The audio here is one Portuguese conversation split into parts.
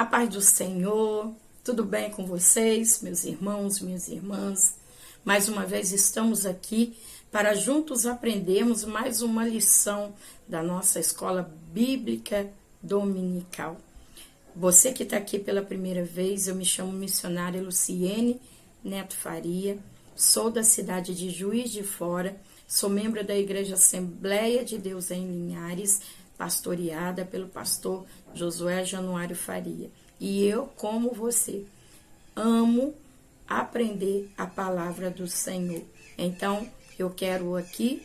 A paz do Senhor, tudo bem com vocês, meus irmãos, minhas irmãs? Mais uma vez estamos aqui para juntos aprendermos mais uma lição da nossa escola bíblica dominical. Você que está aqui pela primeira vez, eu me chamo missionária Luciene Neto Faria, sou da cidade de Juiz de Fora, sou membro da Igreja Assembleia de Deus em Linhares, pastoreada pelo pastor Josué Januário Faria. E eu, como você, amo aprender a palavra do Senhor. Então, eu quero aqui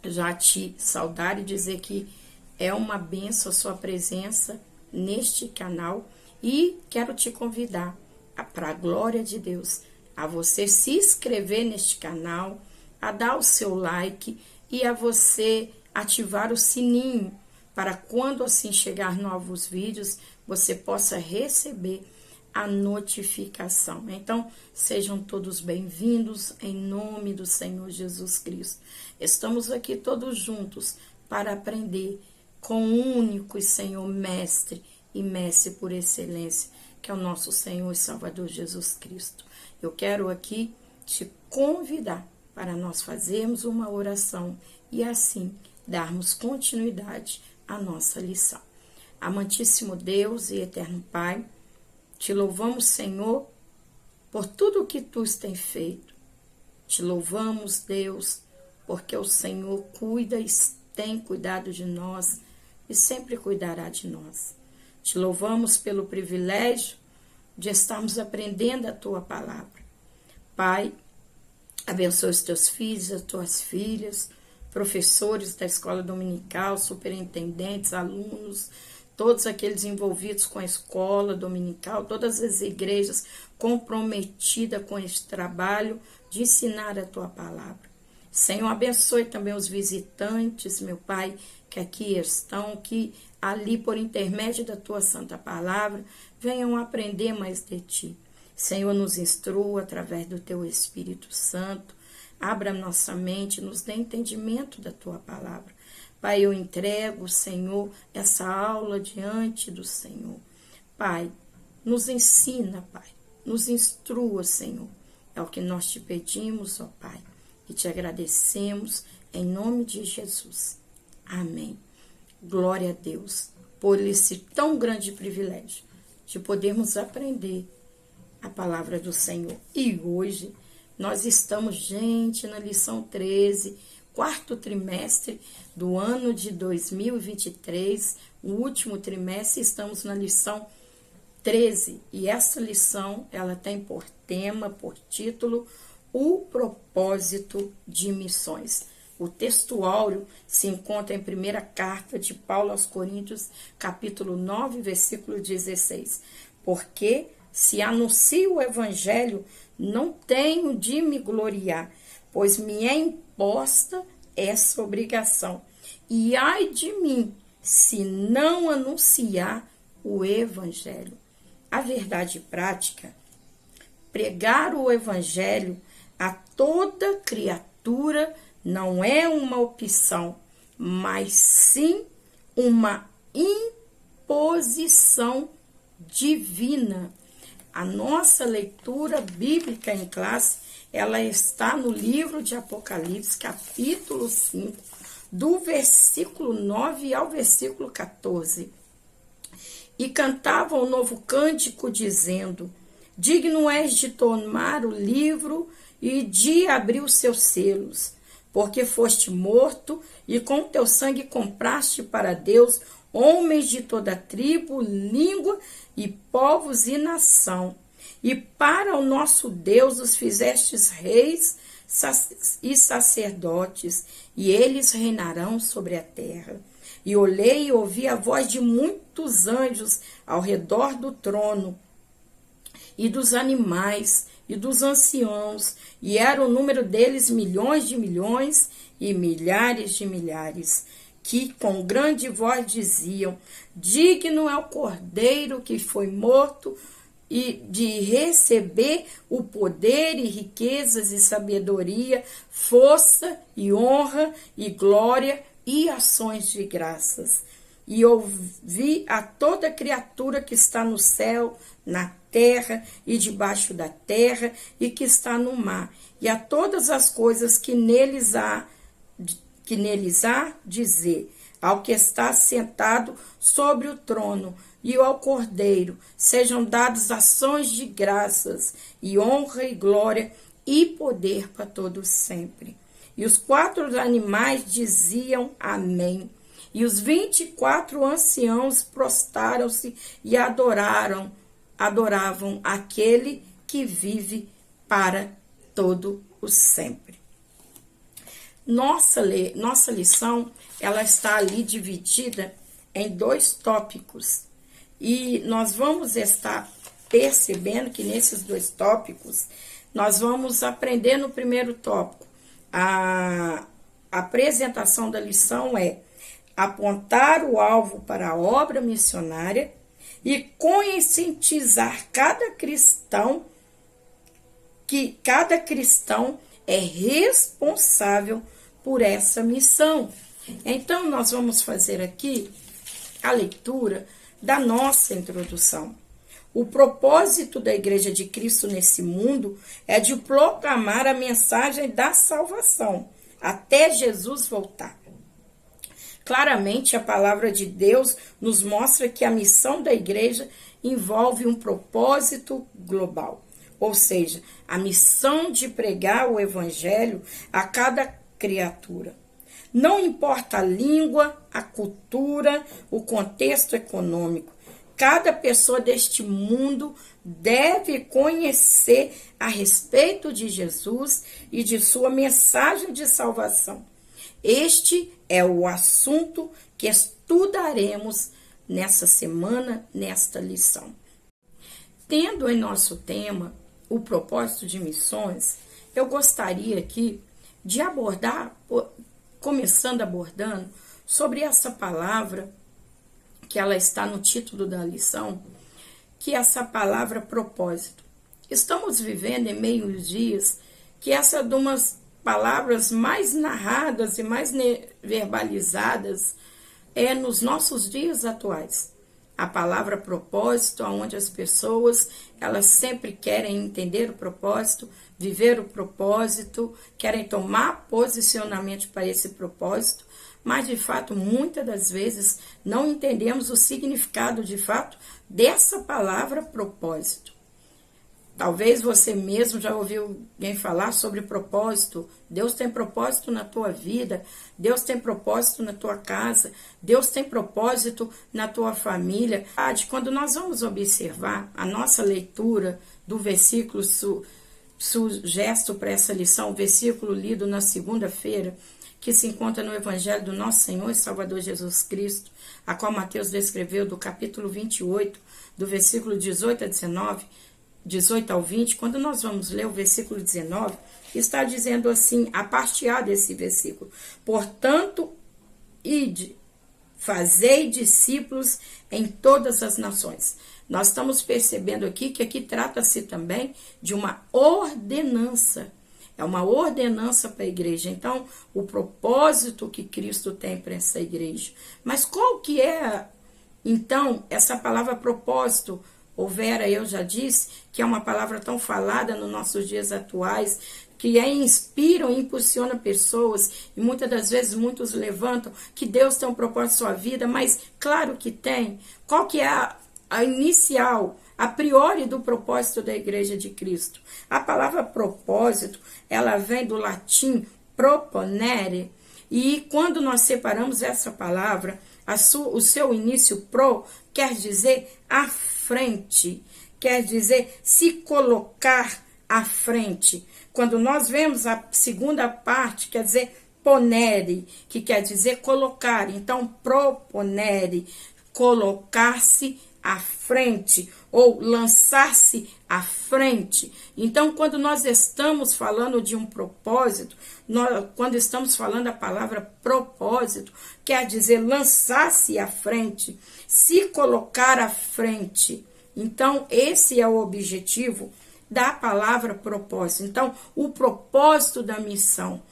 já te saudar e dizer que é uma bênção a sua presença neste canal e quero te convidar, para a glória de Deus, a você se inscrever neste canal, a dar o seu like e a você ativar o sininho para quando assim chegar novos vídeos, você possa receber a notificação. Então, sejam todos bem-vindos em nome do Senhor Jesus Cristo. Estamos aqui todos juntos para aprender com o único e Senhor Mestre e Mestre por excelência, que é o nosso Senhor e Salvador Jesus Cristo. Eu quero aqui te convidar para nós fazermos uma oração e assim darmos continuidade à nossa lição. Amantíssimo Deus e eterno Pai, te louvamos, Senhor, por tudo o que tu tens feito. Te louvamos, Deus, porque o Senhor cuida e tem cuidado de nós e sempre cuidará de nós. Te louvamos pelo privilégio de estarmos aprendendo a tua palavra. Pai, abençoe os teus filhos, as tuas filhas, professores da escola dominical, superintendentes, alunos, todos aqueles envolvidos com a escola dominical, todas as igrejas comprometidas com esse trabalho de ensinar a tua palavra. Senhor, abençoe também os visitantes, meu Pai, que aqui estão, que ali por intermédio da tua santa palavra venham aprender mais de ti. Senhor, nos instrua através do teu Espírito Santo, abra nossa mente, nos dê entendimento da tua palavra. Pai, eu entrego, Senhor, essa aula diante do Senhor. Pai, nos ensina, Pai, nos instrua, Senhor. É o que nós te pedimos, ó Pai, e te agradecemos em nome de Jesus. Amém. Glória a Deus por esse tão grande privilégio de podermos aprender a palavra do Senhor. E hoje nós estamos, gente, na lição 13, quarto trimestre do ano de 2023, o último trimestre, estamos na lição 13. E essa lição, ela tem por tema, por título, o propósito de missões. O texto áureo se encontra em primeira carta de Paulo aos Coríntios, capítulo 9, versículo 16. Porque se anuncio o evangelho, não tenho de me gloriar, pois me é imposta essa obrigação. E ai de mim, se não anunciar o evangelho. A verdade prática, pregar o evangelho a toda criatura não é uma opção, mas sim uma imposição divina. A nossa leitura bíblica em classe, ela está no livro de Apocalipse, capítulo 5, do versículo 9 ao versículo 14. E cantavam um novo cântico, dizendo: digno és de tomar o livro e de abrir os seus selos, porque foste morto e com teu sangue compraste para Deus homens de toda tribo, língua e povos e nação. E para o nosso Deus os fizestes reis e sacerdotes, e eles reinarão sobre a terra. E olhei e ouvi a voz de muitos anjos ao redor do trono, e dos animais, e dos anciãos, e era o número deles milhões de milhões e milhares de milhares, que com grande voz diziam: digno é o Cordeiro que foi morto e de receber o poder e riquezas e sabedoria, força e honra e glória e ações de graças. e ouvi a toda criatura que está no céu, na terra e debaixo da terra e que está no mar, e a todas as coisas que neles há dizer, ao que está sentado sobre o trono e ao Cordeiro, sejam dadas ações de graças e honra e glória e poder para todos sempre. E os 4 animais diziam amém. E os 24 anciãos prostraram-se e adoravam aquele que vive para todo o sempre. Nossa lição, ela está ali dividida em 2 tópicos. E nós vamos estar percebendo que nesses 2 tópicos, nós vamos aprender no primeiro tópico. A apresentação da lição é apontar o alvo para a obra missionária e conscientizar cada cristão que cada cristão é responsável por essa missão. Então, nós vamos fazer aqui a leitura da nossa introdução. O propósito da Igreja de Cristo nesse mundo é de proclamar a mensagem da salvação até Jesus voltar. Claramente, a palavra de Deus nos mostra que a missão da igreja envolve um propósito global, ou seja, a missão de pregar o evangelho a cada criatura. Não importa a língua, a cultura, o contexto econômico, cada pessoa deste mundo deve conhecer a respeito de Jesus e de sua mensagem de salvação. Este é o assunto que estudaremos nessa semana, nesta lição. Tendo em nosso tema o propósito de missões, eu gostaria aqui de abordar, começando abordando, sobre essa palavra, que ela está no título da lição, que é essa palavra propósito. Estamos vivendo em meio dias que essa é uma das palavras mais narradas e mais verbalizadas nos nossos dias atuais. A palavra propósito, onde as pessoas, elas sempre querem entender o propósito, viver o propósito, querem tomar posicionamento para esse propósito, mas de fato, muitas das vezes, não entendemos o significado de fato dessa palavra propósito. Talvez você mesmo já ouviu alguém falar sobre propósito. Deus tem propósito na tua vida, Deus tem propósito na tua casa, Deus tem propósito na tua família. Quando nós vamos observar a nossa leitura do versículo sugesto para essa lição, o versículo lido na segunda-feira, que se encontra no Evangelho do nosso Senhor e Salvador Jesus Cristo, a qual Mateus descreveu do capítulo 28, do versículo 18 ao 20, quando nós vamos ler o versículo 19, está dizendo assim, a parte A desse versículo: portanto, ide, fazei discípulos em todas as nações. Nós estamos percebendo aqui que aqui trata-se também de uma ordenança. É uma ordenança para a igreja. Então, o propósito que Cristo tem para essa igreja. Mas qual que é, então, essa palavra propósito? Vera, eu já disse que é uma palavra tão falada nos nossos dias atuais, que inspiram e impulsionam pessoas, e muitas das vezes muitos levantam que Deus tem um propósito na sua vida, mas claro que tem. Qual que é a inicial, a priori do propósito da Igreja de Cristo? A palavra propósito, ela vem do latim proponere, e quando nós separamos essa palavra, o seu início pro quer dizer à frente, quer dizer se colocar à frente. Quando nós vemos a segunda parte, quer dizer ponere, que quer dizer colocar. Então, proponere, colocar-se à frente ou lançar-se à frente. Então, quando nós estamos falando de um propósito, quando estamos falando a palavra propósito, quer dizer lançar-se à frente, se colocar à frente. Então, esse é o objetivo da palavra propósito. Então, o propósito da missão,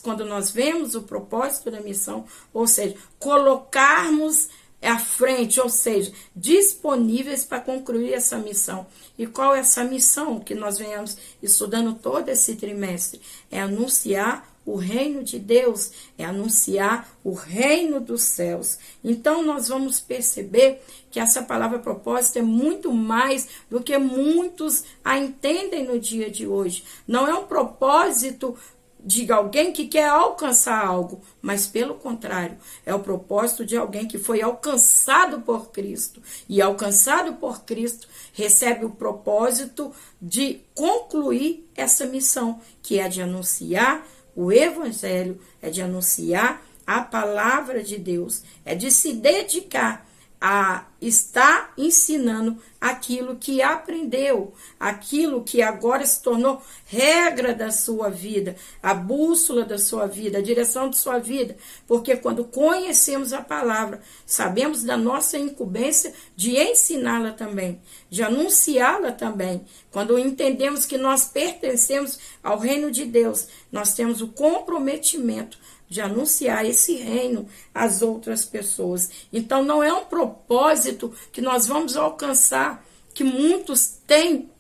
quando nós vemos o propósito da missão, ou seja, colocarmos à frente, ou seja, disponíveis para concluir essa missão. E qual é essa missão que nós venhamos estudando todo esse trimestre? É anunciar o reino de Deus, é anunciar o reino dos céus. Então nós vamos perceber que essa palavra propósito é muito mais do que muitos a entendem no dia de hoje. Não é um propósito de alguém que quer alcançar algo, mas pelo contrário, é o propósito de alguém que foi alcançado por Cristo, e alcançado por Cristo recebe o propósito de concluir essa missão, que é de anunciar o evangelho, é de anunciar a palavra de Deus, é de se dedicar a estar ensinando aquilo que aprendeu, aquilo que agora se tornou regra da sua vida, a bússola da sua vida, a direção de sua vida, porque quando conhecemos a palavra, sabemos da nossa incumbência de ensiná-la também, de anunciá-la também. Quando entendemos que nós pertencemos ao reino de Deus, nós temos o comprometimento de anunciar esse reino às outras pessoas. Então não é um propósito que nós vamos alcançar, que muitos têm,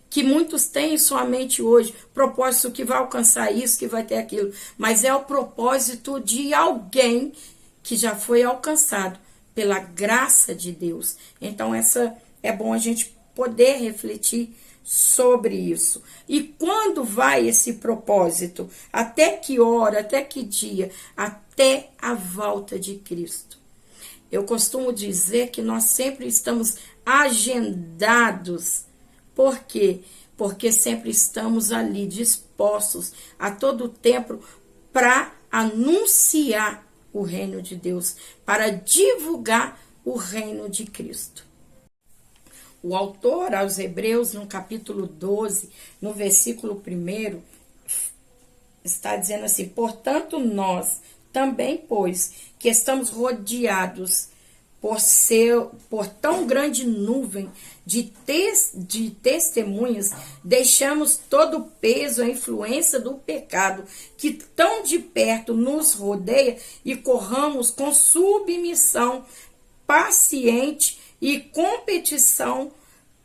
que muitos têm em sua mente hoje, propósito que vai alcançar isso, que vai ter aquilo, mas é o propósito de alguém que já foi alcançado pela graça de Deus. Então é bom a gente poder refletir sobre isso. E quando vai esse propósito? Até que hora, até que dia? Até a volta de Cristo. Eu costumo dizer que nós sempre estamos agendados. Por quê? Porque sempre estamos ali dispostos a todo tempo para anunciar o reino de Deus, para divulgar o reino de Cristo. O autor aos Hebreus, no capítulo 12, no versículo 1, está dizendo assim: portanto, nós também, pois, que estamos rodeados por tão grande nuvem de testemunhas, deixamos todo o peso, a influência do pecado que tão de perto nos rodeia e corramos com submissão paciente e competição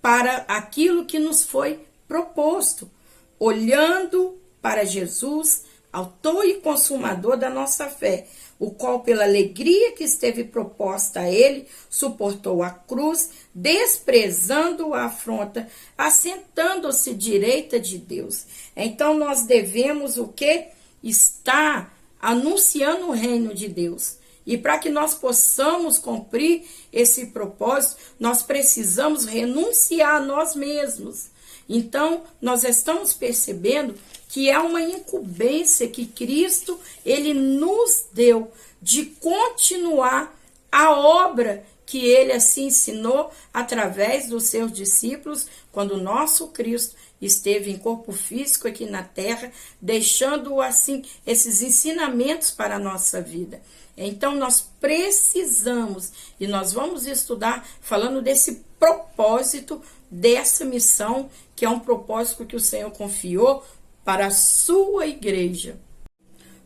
para aquilo que nos foi proposto, olhando para Jesus, autor e consumador da nossa fé, o qual, pela alegria que esteve proposta a ele, suportou a cruz, desprezando a afronta, assentando-se à direita de Deus. Então nós devemos o quê? Estar anunciando o reino de Deus. E para que nós possamos cumprir esse propósito, nós precisamos renunciar a nós mesmos. Então, nós estamos percebendo que é uma incumbência que Cristo, ele nos deu de continuar a obra que ele assim ensinou através dos seus discípulos, quando o nosso Cristo esteve em corpo físico aqui na terra, deixando assim esses ensinamentos para a nossa vida. Então nós precisamos, e nós vamos estudar falando desse propósito, dessa missão, que é um propósito que o Senhor confiou para a sua igreja.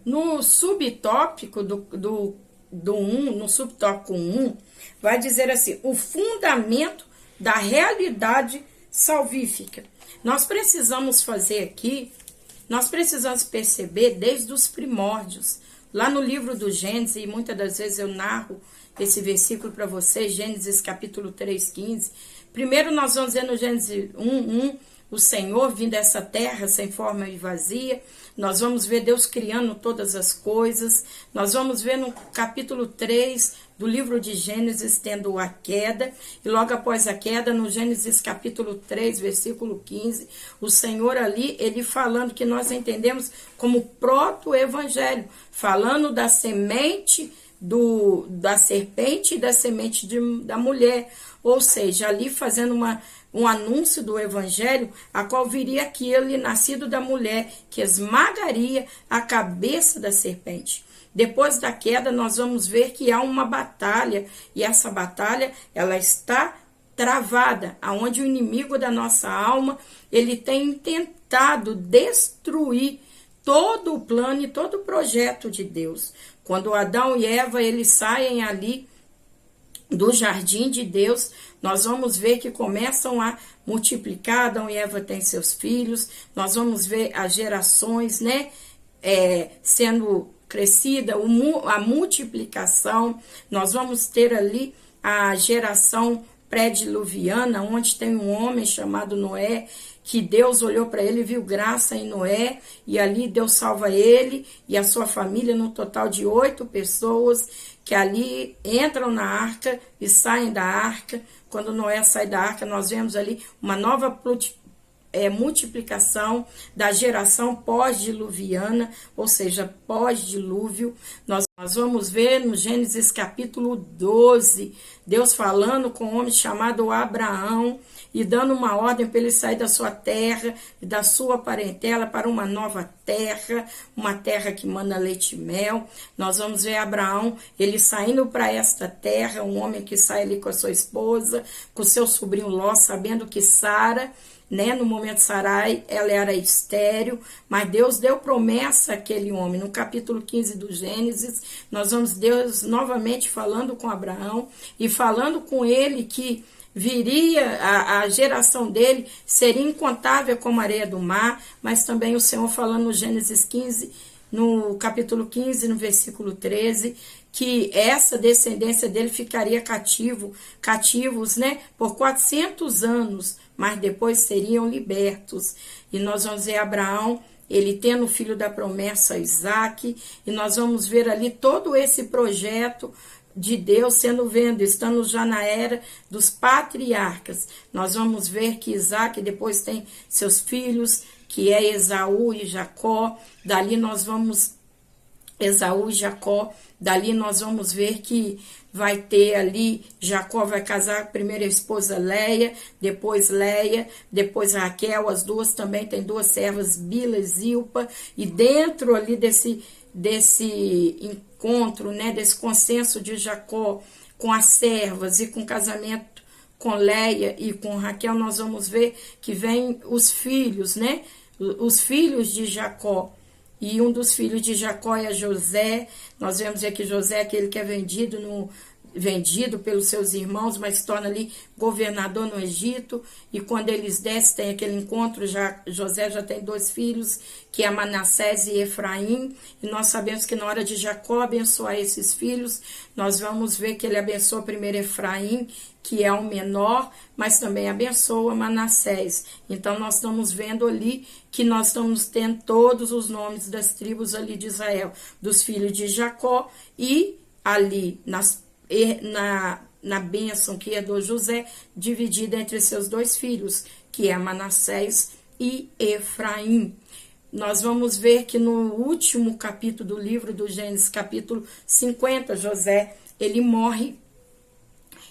No subtópico no subtópico 1, vai dizer assim: o fundamento da realidade salvífica. Nós precisamos fazer aqui, nós precisamos perceber desde os primórdios, lá no livro do Gênesis, e muitas das vezes eu narro esse versículo para vocês, Gênesis capítulo 3:15. Primeiro nós vamos ver no Gênesis 1:1, o Senhor vindo a essa terra sem forma e vazia. Nós vamos ver Deus criando todas as coisas. Nós vamos ver no capítulo 3 do livro de Gênesis tendo a queda. E logo após a queda, no Gênesis capítulo 3, versículo 15, o Senhor ali, ele falando que nós entendemos como proto-evangelho, falando da semente da serpente e da semente da mulher. Ou seja, ali fazendo um anúncio do evangelho, a qual viria aquele nascido da mulher, que esmagaria a cabeça da serpente. Depois da queda, nós vamos ver que há uma batalha, e essa batalha, ela está travada, aonde o inimigo da nossa alma, ele tem tentado destruir todo o plano e todo o projeto de Deus. Quando Adão e Eva eles saem ali do jardim de Deus, nós vamos ver que começam a multiplicar. Adão e Eva têm seus filhos, nós vamos ver as gerações, né, sendo crescida, a multiplicação. Nós vamos ter ali a geração pré-diluviana, onde tem um homem chamado Noé, que Deus olhou para ele e viu graça em Noé, e ali Deus salva ele e a sua família, no total de 8 pessoas, que ali entram na arca e saem da arca. Quando Noé sai da arca, nós vemos ali uma nova multiplicação da geração pós-diluviana, ou seja, pós-dilúvio. Nós vamos ver no Gênesis capítulo 12, Deus falando com um homem chamado Abraão e dando uma ordem para ele sair da sua terra e da sua parentela para uma nova terra, uma terra que manda leite e mel. Nós vamos ver Abraão, ele saindo para esta terra, um homem que sai ali com a sua esposa, com o seu sobrinho Ló, sabendo que Sara, né, no momento Sarai, ela era estéril, mas Deus deu promessa àquele homem. No capítulo 15 do Gênesis, nós vamos Deus novamente falando com Abraão e falando com ele que viria, a geração dele seria incontável como a areia do mar, mas também o Senhor falando no Gênesis 15, no capítulo 15, no versículo 13, que essa descendência dele ficaria cativos, né, por 400 anos, mas depois seriam libertos. E nós vamos ver Abraão, ele tendo o filho da promessa, Isaac, e nós vamos ver ali todo esse projeto de Deus sendo vendo, estamos já na era dos patriarcas. Nós vamos ver que Isaac depois tem seus filhos, que é Esaú e Jacó. Dali nós vamos, Esaú e Jacó, dali nós vamos ver que vai ter ali, Jacó vai casar com a primeira esposa Leia, depois Raquel, as duas também têm 2 servas, Bila e Zilpa, e dentro ali desse encontro, né, desse consenso de Jacó com as servas e com o casamento com Leia e com Raquel, nós vamos ver que vem os filhos, né, os filhos de Jacó. E um dos filhos de Jacó é José. Nós vemos aqui José, aquele que é vendido pelos seus irmãos, mas se torna ali governador no Egito. E quando eles descem, tem aquele encontro, José já tem 2 filhos, que é Manassés e Efraim. E nós sabemos que na hora de Jacó abençoar esses filhos, nós vamos ver que ele abençoa primeiro Efraim, que é o menor, mas também abençoa Manassés. Então nós estamos vendo ali que nós estamos tendo todos os nomes das tribos ali de Israel, dos filhos de Jacó, e ali na bênção que herdou José, dividida entre seus 2 filhos, que é Manassés e Efraim. Nós vamos ver que no último capítulo do livro do Gênesis, capítulo 50, José, ele morre.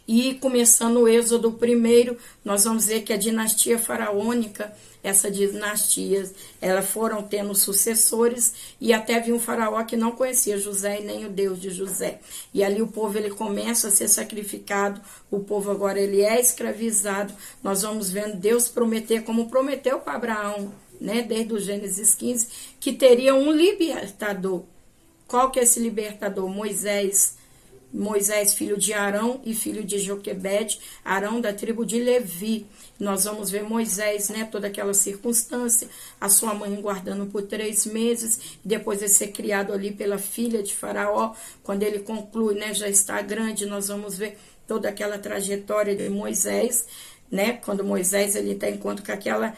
E começando o Êxodo 1, nós vamos ver que a dinastia faraônica, essa dinastia, elas foram tendo sucessores, e até havia um faraó que não conhecia José e nem o Deus de José. E ali o povo ele começa a ser sacrificado, o povo agora ele é escravizado. Nós vamos vendo Deus prometer, como prometeu para Abraão, né, desde o Gênesis 15, que teria um libertador. Qual que é esse libertador? Moisés, filho de Arão e filho de Joquebede, Arão da tribo de Levi. Nós vamos ver Moisés, né, toda aquela circunstância, a sua mãe guardando por 3 meses, depois de ser criado ali pela filha de Faraó. Quando ele conclui, né, já está grande, nós vamos ver toda aquela trajetória de Moisés, né, quando Moisés ele tem encontro com aquela,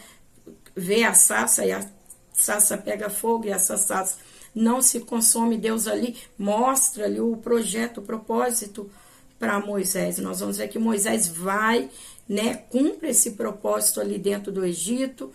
vê a sarça, e a sarça pega fogo, e essa sarça não se consome. Deus ali mostra ali o projeto, o propósito para Moisés. Nós vamos ver que Moisés vai, né, cumpre esse propósito ali dentro do Egito.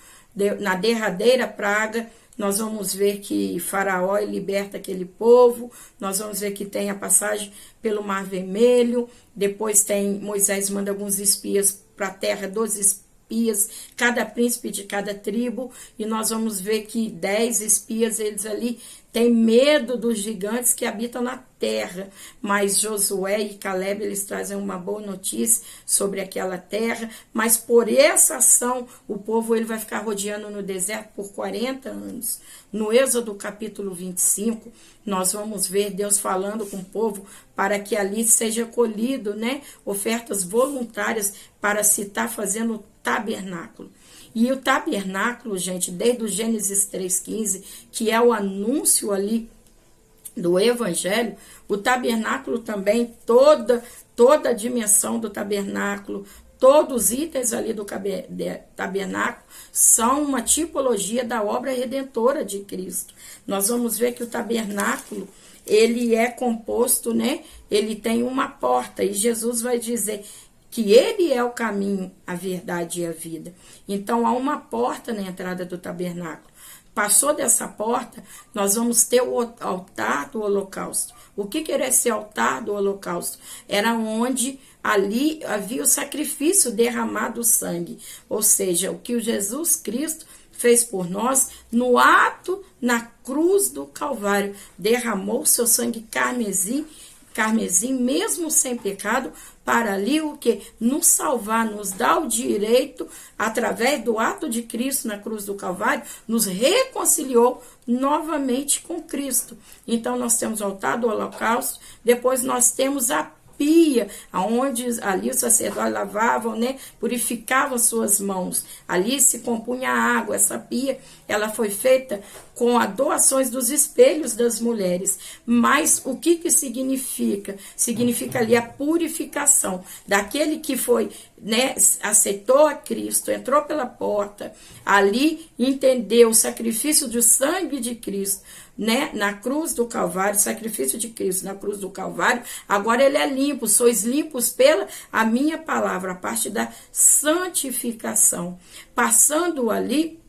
Na derradeira praga, nós vamos ver que Faraó liberta aquele povo. Nós vamos ver que tem a passagem pelo Mar Vermelho. Depois Moisés manda alguns espias para a terra dos espias, cada príncipe de cada tribo, e nós vamos ver que 10 espias, eles ali tem medo dos gigantes que habitam na terra, mas Josué e Caleb, eles trazem uma boa notícia sobre aquela terra, mas por essa ação, o povo ele vai ficar rodeando no deserto por 40 anos. No Êxodo capítulo 25, nós vamos ver Deus falando com o povo para que ali seja colhido, né, ofertas voluntárias para se estar fazendo o tabernáculo. E o tabernáculo, gente, desde o Gênesis 3,15, que é o anúncio ali do evangelho, o tabernáculo também, toda a dimensão do tabernáculo, todos os itens ali do tabernáculo são uma tipologia da obra redentora de Cristo. Nós vamos ver que o tabernáculo, ele é composto, né? Ele tem uma porta e Jesus vai dizer que ele é o caminho, a verdade e a vida. Então, há uma porta na entrada do tabernáculo. Passou dessa porta, nós vamos ter o altar do holocausto. O que era esse altar do holocausto? Era onde ali havia o sacrifício derramado o sangue. Ou seja, o que o Jesus Cristo fez por nós no ato na cruz do Calvário. Derramou seu sangue carmesim, mesmo sem pecado, para ali o que? Nos salvar, nos dar o direito, através do ato de Cristo na cruz do Calvário, nos reconciliou novamente com Cristo. Então nós temos o altar do holocausto, depois nós temos a pia, onde ali os sacerdotes lavavam, né, purificavam suas mãos. Ali se compunha a água. Essa pia, ela foi feita com as doações dos espelhos das mulheres. Mas o que significa? Significa ali a purificação daquele que foi, né, aceitou a Cristo, entrou pela porta, ali entendeu o sacrifício do sangue de Cristo, né, na cruz do Calvário, sacrifício de Cristo na cruz do Calvário. Agora ele é limpo, sois limpos pela a minha palavra, a parte da santificação. Passando ali,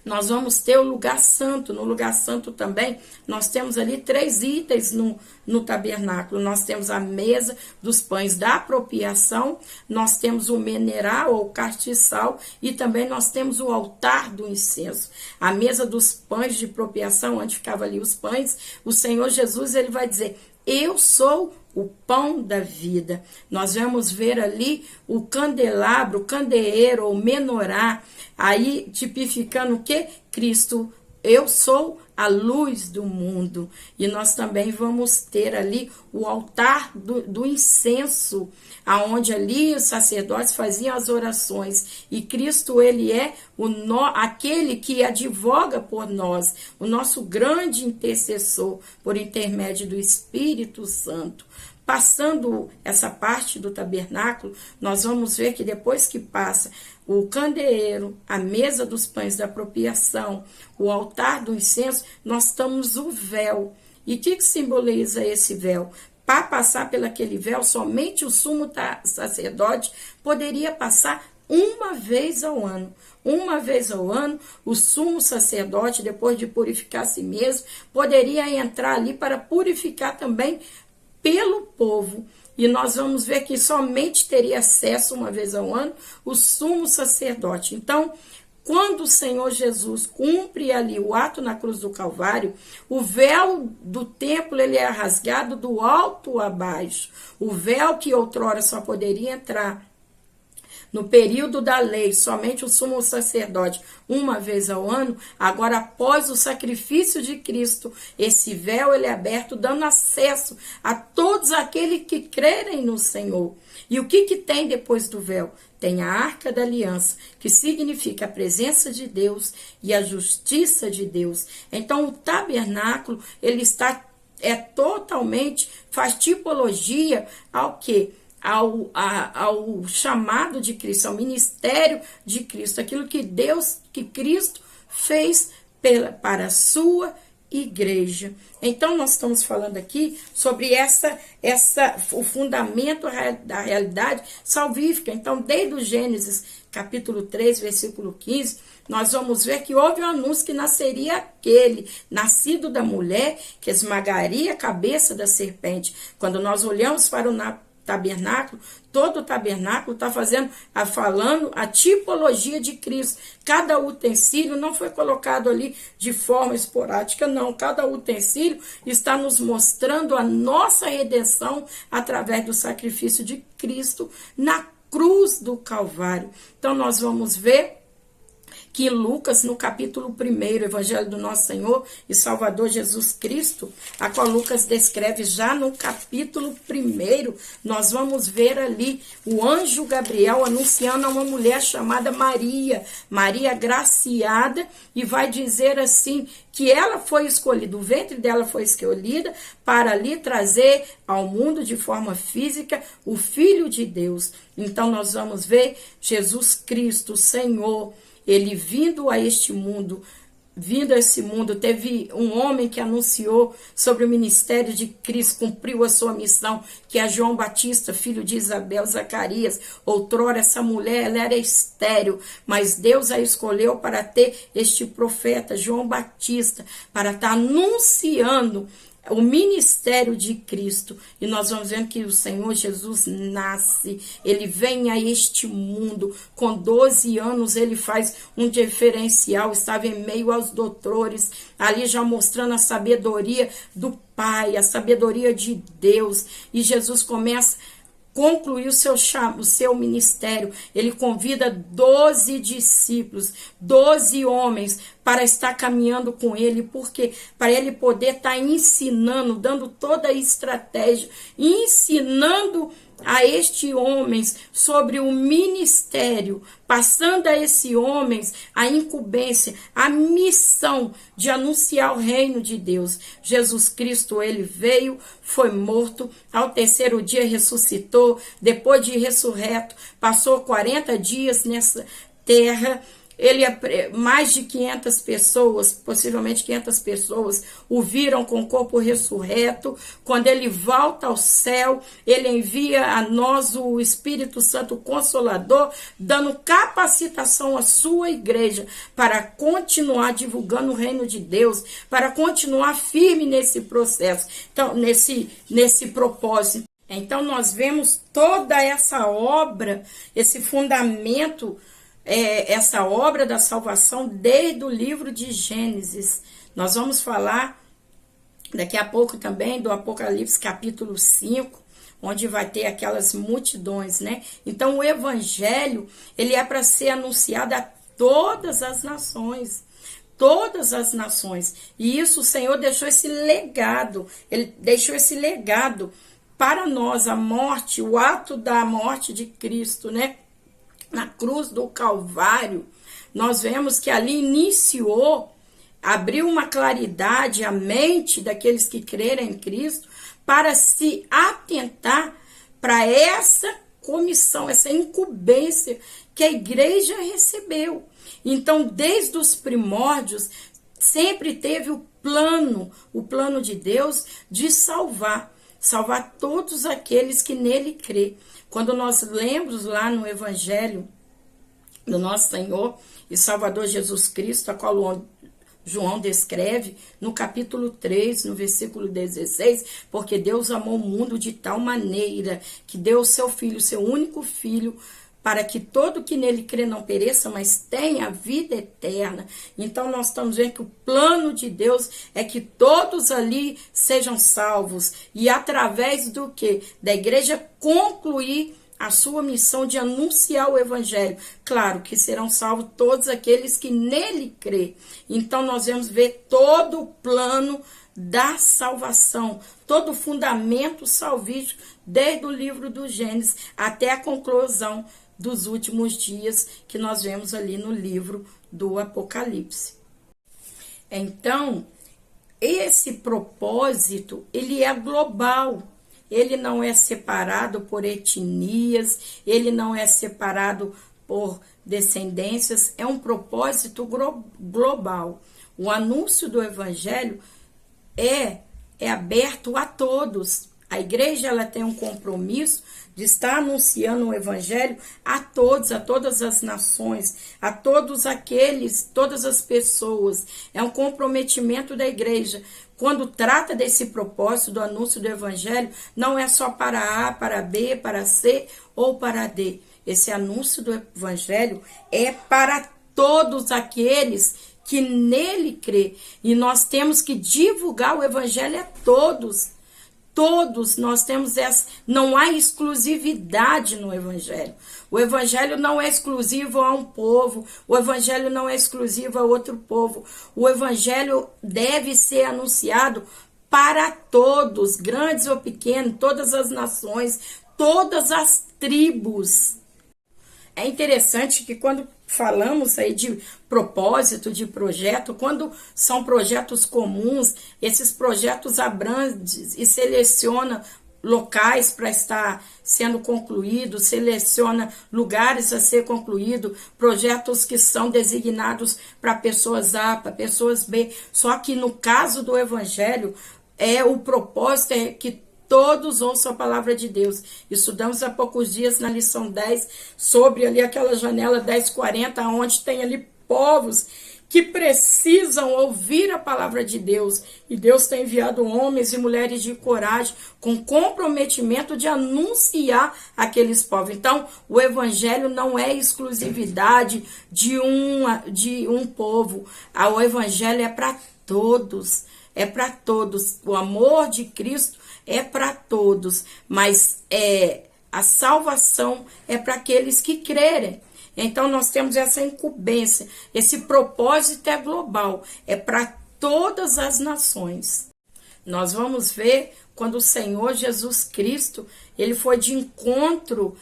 nós vamos ter o lugar santo. No lugar santo também, nós temos ali 3 itens no tabernáculo. Nós temos a mesa dos pães da apropriação, nós temos o menorá ou castiçal e também nós temos o altar do incenso. A mesa dos pães de apropriação, onde ficavam ali os pães, o Senhor Jesus, ele vai dizer: eu sou o pão da vida. Nós vamos ver ali o candelabro, o candeeiro ou menorá, aí tipificando o que? Cristo. Eu sou a luz do mundo. E nós também vamos ter ali o altar do incenso, aonde ali os sacerdotes faziam as orações. E Cristo, ele é aquele que advoga por nós, o nosso grande intercessor, por intermédio do Espírito Santo. Passando essa parte do tabernáculo, nós vamos ver que depois que passa o candeeiro, a mesa dos pães da apropriação, o altar do incenso, nós temos o véu. E o que simboliza esse véu? Para passar pelaquele véu, somente o sumo sacerdote poderia passar uma vez ao ano. Uma vez ao ano, o sumo sacerdote, depois de purificar a si mesmo, poderia entrar ali para purificar também pelo povo. E nós vamos ver que somente teria acesso uma vez ao ano o sumo sacerdote. Então, quando o Senhor Jesus cumpre ali o ato na cruz do Calvário, o véu do templo ele é rasgado do alto a baixo. O véu que outrora só poderia entrar no período da lei, somente o sumo sacerdote, uma vez ao ano, agora após o sacrifício de Cristo, esse véu ele é aberto, dando acesso a todos aqueles que crerem no Senhor. E o que tem depois do véu? Tem a Arca da Aliança, que significa a presença de Deus e a justiça de Deus. Então o tabernáculo, ele totalmente, faz tipologia ao quê? Ao chamado de Cristo, ao ministério de Cristo, aquilo que Cristo fez para a sua igreja. Então nós estamos falando aqui sobre o fundamento da realidade salvífica. Então, desde o Gênesis capítulo 3, versículo 15, nós vamos ver que houve um anúncio que nasceria aquele, nascido da mulher, que esmagaria a cabeça da serpente. Quando nós olhamos para o tabernáculo, todo o tabernáculo está falando a tipologia de Cristo. Cada utensílio não foi colocado ali de forma esporádica, não. Cada utensílio está nos mostrando a nossa redenção através do sacrifício de Cristo na cruz do Calvário. Então, nós vamos ver que Lucas, no capítulo 1, Evangelho do Nosso Senhor e Salvador Jesus Cristo, a qual Lucas descreve já no capítulo 1, nós vamos ver ali o anjo Gabriel anunciando a uma mulher chamada Maria, Maria graciada, e vai dizer assim, que ela foi escolhida, o ventre dela foi escolhida para ali trazer ao mundo de forma física o Filho de Deus. Então nós vamos ver Jesus Cristo, o Senhor, ele vindo a esse mundo, teve um homem que anunciou sobre o ministério de Cristo, cumpriu a sua missão, que é João Batista, filho de Isabel, Zacarias. Outrora essa mulher, ela era estéril, mas Deus a escolheu para ter este profeta, João Batista, para estar anunciando o ministério de Cristo. E nós vamos ver que o Senhor Jesus nasce, ele vem a este mundo, com 12 anos ele faz um diferencial, estava em meio aos doutores, ali já mostrando a sabedoria do Pai, a sabedoria de Deus, e Jesus começa concluir o seu ministério. Ele convida 12 discípulos, 12 homens para estar caminhando com ele, porque para ele poder estar ensinando, dando toda a estratégia, ensinando a estes homens sobre o ministério, passando a esses homens a incumbência, a missão de anunciar o reino de Deus. Jesus Cristo, ele veio, foi morto, ao terceiro dia ressuscitou, depois de ressurreto, passou 40 dias nessa terra. Ele, mais de 500 pessoas, possivelmente 500 pessoas, o viram com o corpo ressurreto. Quando ele volta ao céu, ele envia a nós o Espírito Santo Consolador, dando capacitação à sua igreja para continuar divulgando o reino de Deus, para continuar firme nesse processo, então, nesse propósito. Então, nós vemos toda essa obra, esse fundamento, essa obra da salvação desde o livro de Gênesis. Nós vamos falar daqui a pouco também do Apocalipse capítulo 5, onde vai ter aquelas multidões, né? Então o evangelho, ele é para ser anunciado a todas as nações. Todas as nações. E isso o Senhor deixou esse legado. Ele deixou esse legado para nós, a morte, o ato da morte de Cristo, né? Na cruz do Calvário, nós vemos que ali abriu uma claridade à mente daqueles que crerem em Cristo para se atentar para essa comissão, essa incumbência que a igreja recebeu. Então, desde os primórdios, sempre teve o plano de Deus de salvar todos aqueles que nele crê. Quando nós lemos lá no Evangelho do nosso Senhor e Salvador Jesus Cristo, a qual João descreve no capítulo 3, no versículo 16, porque Deus amou o mundo de tal maneira que deu o seu Filho, seu único Filho, para que todo que nele crê não pereça, mas tenha a vida eterna. Então nós estamos vendo que o plano de Deus é que todos ali sejam salvos. E através do quê? Da igreja concluir a sua missão de anunciar o evangelho. Claro que serão salvos todos aqueles que nele crê. Então nós vamos ver todo o plano da salvação, todo o fundamento salvífico, desde o livro do Gênesis até a conclusão dos últimos dias, que nós vemos ali no livro do Apocalipse. Então, esse propósito, ele é global, ele não é separado por etnias, ele não é separado por descendências, é um propósito global. O anúncio do evangelho é aberto a todos. A igreja, ela tem um compromisso de estar anunciando o evangelho a todos, a todas as nações, a todas as pessoas. É um comprometimento da igreja, quando trata desse propósito do anúncio do evangelho, não é só para A, para B, para C ou para D. Esse anúncio do evangelho é para todos aqueles que nele crê. E nós temos que divulgar o evangelho a todos. Todos nós temos essa, não há exclusividade no evangelho. O evangelho não é exclusivo a um povo, o evangelho não é exclusivo a outro povo. O evangelho deve ser anunciado para todos, grandes ou pequenos, todas as nações, todas as tribos. É interessante que quando falamos aí de propósito, de projeto, quando são projetos comuns, esses projetos abrangem e selecionam locais para estar sendo concluído, seleciona lugares a ser concluído, projetos que são designados para pessoas A, para pessoas B. Só que no caso do evangelho, o propósito é que todos ouçam a palavra de Deus. Estudamos há poucos dias na lição 10 sobre ali aquela janela 1040, onde tem ali povos que precisam ouvir a palavra de Deus. E Deus tem enviado homens e mulheres de coragem, com comprometimento de anunciar aqueles povos. Então, o evangelho não é exclusividade de um povo. O evangelho é para todos. É para todos. O amor de Cristo é para todos. Mas a salvação é para aqueles que crerem. Então, nós temos essa incumbência. Esse propósito é global. É para todas as nações. Nós vamos ver quando o Senhor Jesus Cristo, ele foi de encontro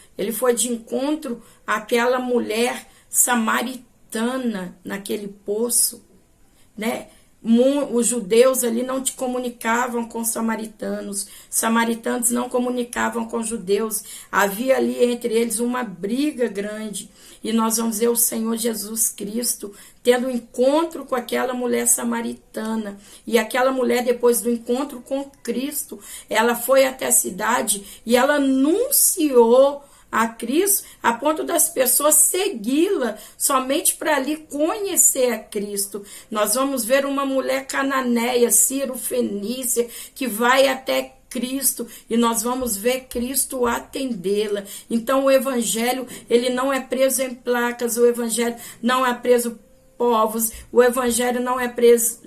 àquela mulher samaritana naquele poço, né? Os judeus ali não te comunicavam com os samaritanos não comunicavam com os judeus, havia ali entre eles uma briga grande, e nós vamos ver o Senhor Jesus Cristo tendo um encontro com aquela mulher samaritana, e aquela mulher, depois do encontro com Cristo, ela foi até a cidade e ela anunciou a Cristo, a ponto das pessoas segui-la somente para ali conhecer a Cristo. Nós vamos ver uma mulher cananeia, Ciro-fenícia, que vai até Cristo, e nós vamos ver Cristo atendê-la. Então o evangelho, ele não é preso em placas, o evangelho não é preso povos, o evangelho não é preso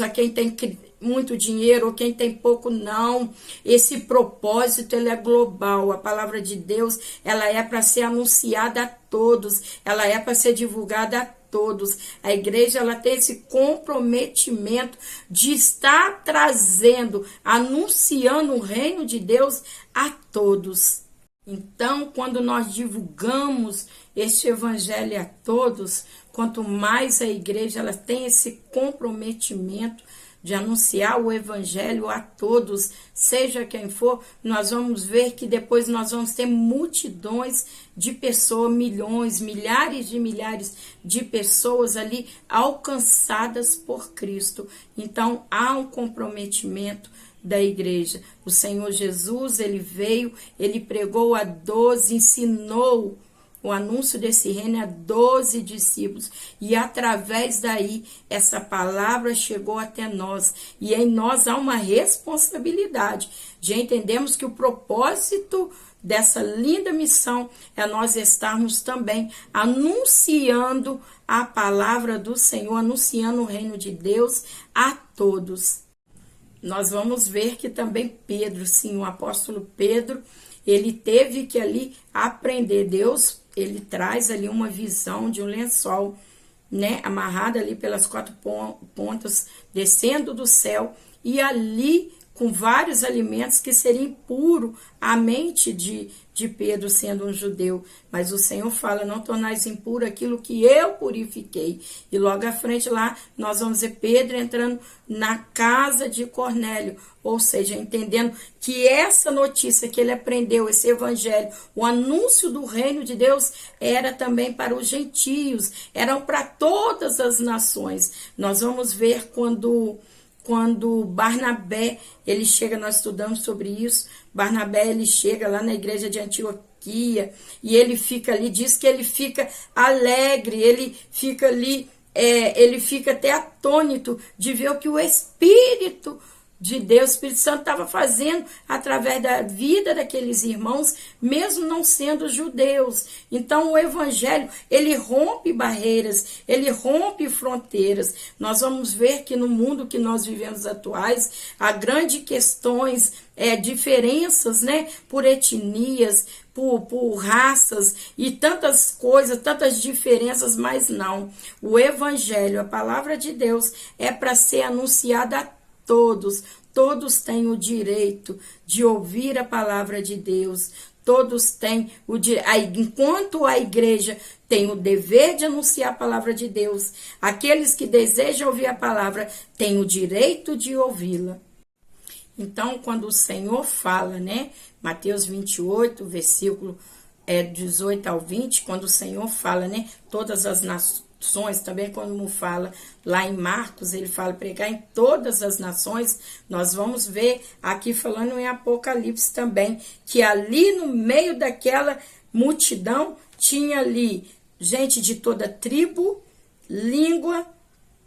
a quem tem muito dinheiro ou quem tem pouco, não. Esse propósito, ele é global. A palavra de Deus, ela é para ser anunciada a todos, ela é para ser divulgada a todos. A igreja, ela tem esse comprometimento de estar trazendo, anunciando o reino de Deus a todos. Então, quando nós divulgamos este evangelho a todos, quanto mais a igreja ela tem esse comprometimento de anunciar o evangelho a todos, seja quem for, nós vamos ver que depois nós vamos ter multidões de pessoas, milhões, milhares de pessoas ali alcançadas por Cristo. Então, há um comprometimento da igreja. O Senhor Jesus, ele veio, ele pregou a 12, ensinou o anúncio desse reino a 12 discípulos, e através daí essa palavra chegou até nós, e em nós há uma responsabilidade de entendermos que o propósito dessa linda missão é nós estarmos também anunciando a palavra do Senhor, anunciando o reino de Deus a todos. Nós vamos ver que também Pedro, sim, o apóstolo Pedro, ele teve que ali aprender. Deus, ele traz ali uma visão de um lençol, né, amarrado ali pelas 4 pontas, descendo do céu, e ali com vários alimentos que seriam impuros à mente de Pedro, sendo um judeu. Mas o Senhor fala, não tornais impuro aquilo que eu purifiquei. E logo à frente lá, nós vamos ver Pedro entrando na casa de Cornélio. Ou seja, entendendo que essa notícia que ele aprendeu, esse evangelho, o anúncio do reino de Deus, era também para os gentios, eram para todas as nações. Nós vamos ver quando Barnabé, ele chega, nós estudamos sobre isso, Barnabé, ele chega lá na igreja de Antioquia, e ele fica ali, diz que ele fica alegre, ele fica ali ele fica até atônito de ver o que o Espírito de Deus, o Espírito Santo estava fazendo através da vida daqueles irmãos, mesmo não sendo judeus. Então o evangelho, ele rompe barreiras, ele rompe fronteiras. Nós vamos ver que no mundo que nós vivemos atuais, há grandes questões, diferenças, né, por etnias, por raças e tantas coisas, tantas diferenças, mas não. O evangelho, a palavra de Deus, é para ser anunciada a todos. Todos têm o direito de ouvir a palavra de Deus. Todos têm o direito. Enquanto a igreja tem o dever de anunciar a palavra de Deus, aqueles que desejam ouvir a palavra têm o direito de ouvi-la. Então, quando o Senhor fala, né? Mateus 28, versículo 18 ao 20, quando o Senhor fala, né? Todas as nações, também quando fala lá em Marcos, ele fala pregar em todas as nações. Nós vamos ver aqui falando em Apocalipse também, que ali no meio daquela multidão tinha ali gente de toda tribo, língua,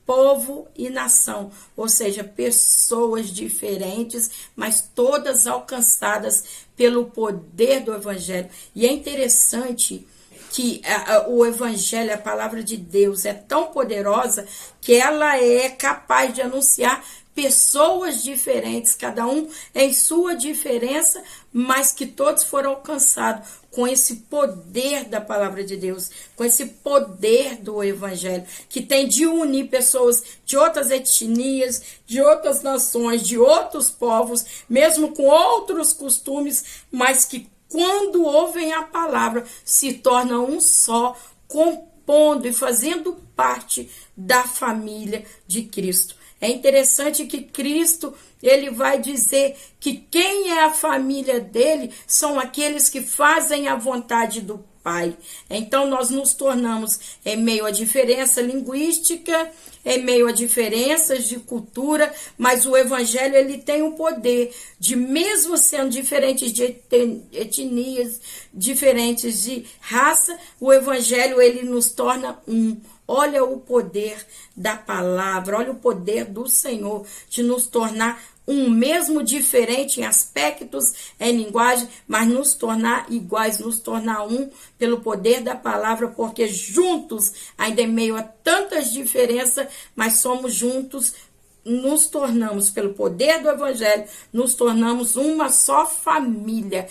povo e nação, ou seja, pessoas diferentes, mas todas alcançadas pelo poder do evangelho. E é interessante que o evangelho, a palavra de Deus, é tão poderosa que ela é capaz de anunciar pessoas diferentes, cada um em sua diferença, mas que todos foram alcançados com esse poder da palavra de Deus, com esse poder do evangelho, que tem de unir pessoas de outras etnias, de outras nações, de outros povos, mesmo com outros costumes, mas que quando ouvem a palavra, se tornam um só, compondo e fazendo parte da família de Cristo. É interessante que Cristo, ele vai dizer que quem é a família dele são aqueles que fazem a vontade do Pai. Então, nós nos tornamos, em meio à diferença linguística, em meio a diferenças de cultura, mas o evangelho, ele tem o poder de, mesmo sendo diferentes de etnias, diferentes de raça, o evangelho, ele nos torna um. Olha o poder da palavra, olha o poder do Senhor de nos tornar um, mesmo diferente em aspectos, em linguagem, mas nos tornar iguais, nos tornar um pelo poder da palavra, porque juntos, ainda em meio a tantas diferenças, mas somos juntos, nos tornamos, pelo poder do evangelho, nos tornamos uma só família,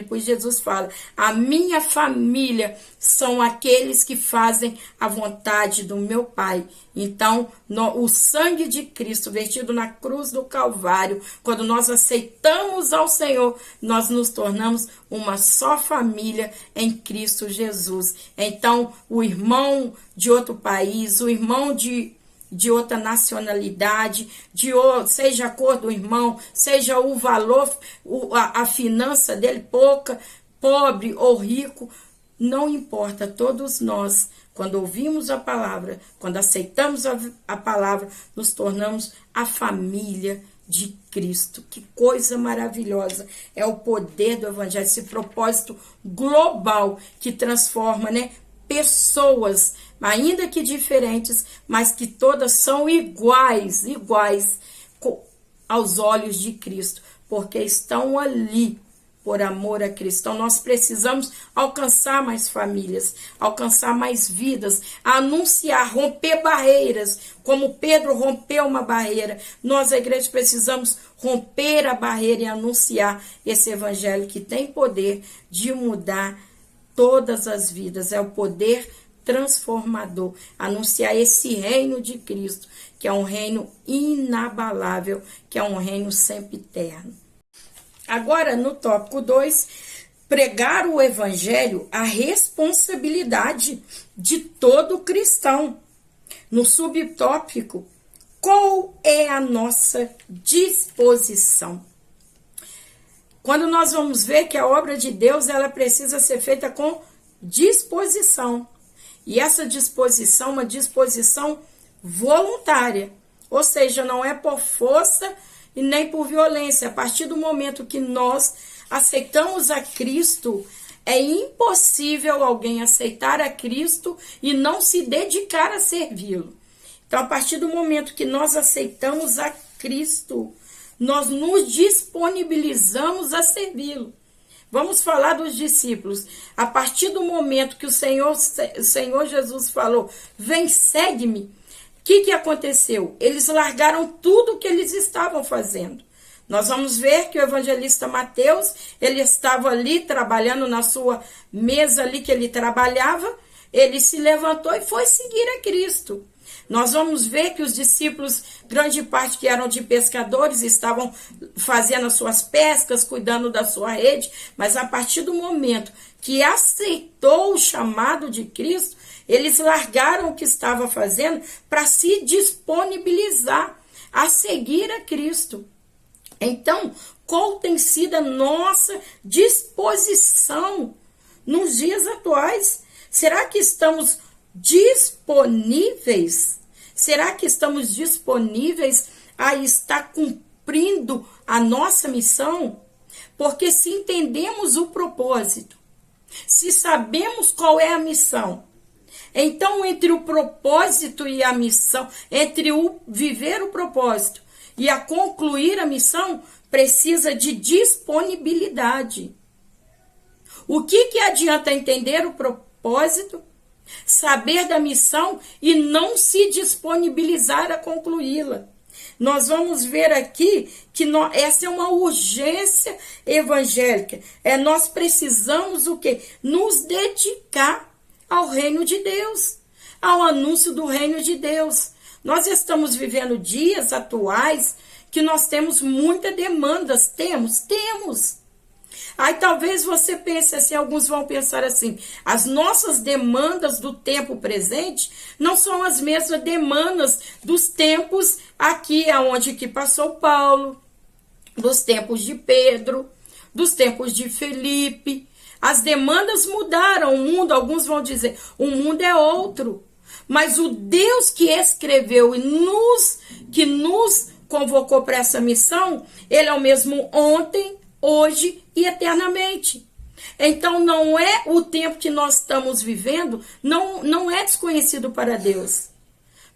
pois Jesus fala, a minha família são aqueles que fazem a vontade do meu Pai. Então, o sangue de Cristo vertido na cruz do Calvário, quando nós aceitamos ao Senhor, nós nos tornamos uma só família em Cristo Jesus. Então, o irmão de outro país, o irmão de outra nacionalidade, seja a cor do irmão, seja o valor, a finança dele pouca, pobre ou rico, não importa, todos nós, quando ouvimos a palavra, quando aceitamos a palavra, nos tornamos a família de Cristo. Que coisa maravilhosa é o poder do evangelho, esse propósito global que transforma, né, pessoas, ainda que diferentes, mas que todas são iguais aos olhos de Cristo, porque estão ali por amor a Cristo. Então nós precisamos alcançar mais famílias, alcançar mais vidas, anunciar, romper barreiras, como Pedro rompeu uma barreira. Nós, a igreja, precisamos romper a barreira e anunciar esse evangelho que tem poder de mudar todas as vidas. É o poder transformador, anunciar esse reino de Cristo, que é um reino inabalável, que é um reino sempre eterno. Agora, no tópico 2, pregar o evangelho, a responsabilidade de todo cristão. No subtópico, qual é a nossa disposição? Quando nós vamos ver que a obra de Deus, ela precisa ser feita com disposição. E essa disposição, uma disposição voluntária. Ou seja, não é por força e nem por violência. A partir do momento que nós aceitamos a Cristo, É impossível alguém aceitar a Cristo e não se dedicar a servi-lo. Então, a partir do momento que nós aceitamos a Cristo, nós nos disponibilizamos a servi-lo. Vamos falar dos discípulos. A partir do momento que o Senhor Jesus falou, vem, segue-me, o que aconteceu? Eles largaram tudo o que eles estavam fazendo. Nós vamos ver que o evangelista Mateus, ele estava ali trabalhando na sua mesa ali que ele trabalhava, ele se levantou e foi seguir a Cristo. Nós vamos ver que os discípulos, grande parte que eram de pescadores, estavam fazendo as suas pescas, cuidando da sua rede, mas a partir do momento que aceitou o chamado de Cristo, eles largaram o que estavam fazendo para se disponibilizar a seguir a Cristo. Então, qual tem sido a nossa disposição nos dias atuais? Será que estamos disponíveis? Será que estamos disponíveis a estar cumprindo a nossa missão? Porque se entendemos o propósito, se sabemos qual é a missão, então entre o propósito e a missão, entre o viver o propósito e a concluir a missão, precisa de disponibilidade. O que adianta entender o propósito, saber da missão e não se disponibilizar a concluí-la? Nós vamos ver aqui que essa é uma urgência evangélica. Nós precisamos o quê? Nos dedicar ao reino de Deus, ao anúncio do reino de Deus. Nós estamos vivendo dias atuais que nós temos muitas demandas. Temos. Aí talvez você pense assim, alguns vão pensar assim, as nossas demandas do tempo presente não são as mesmas demandas dos tempos aqui aonde que passou Paulo, dos tempos de Pedro, dos tempos de Felipe. As demandas mudaram, o mundo, alguns vão dizer, o mundo é outro. Mas o Deus que escreveu e que nos convocou para essa missão, ele é o mesmo ontem, hoje e eternamente. Então não é o tempo que nós estamos vivendo, não é desconhecido para Deus.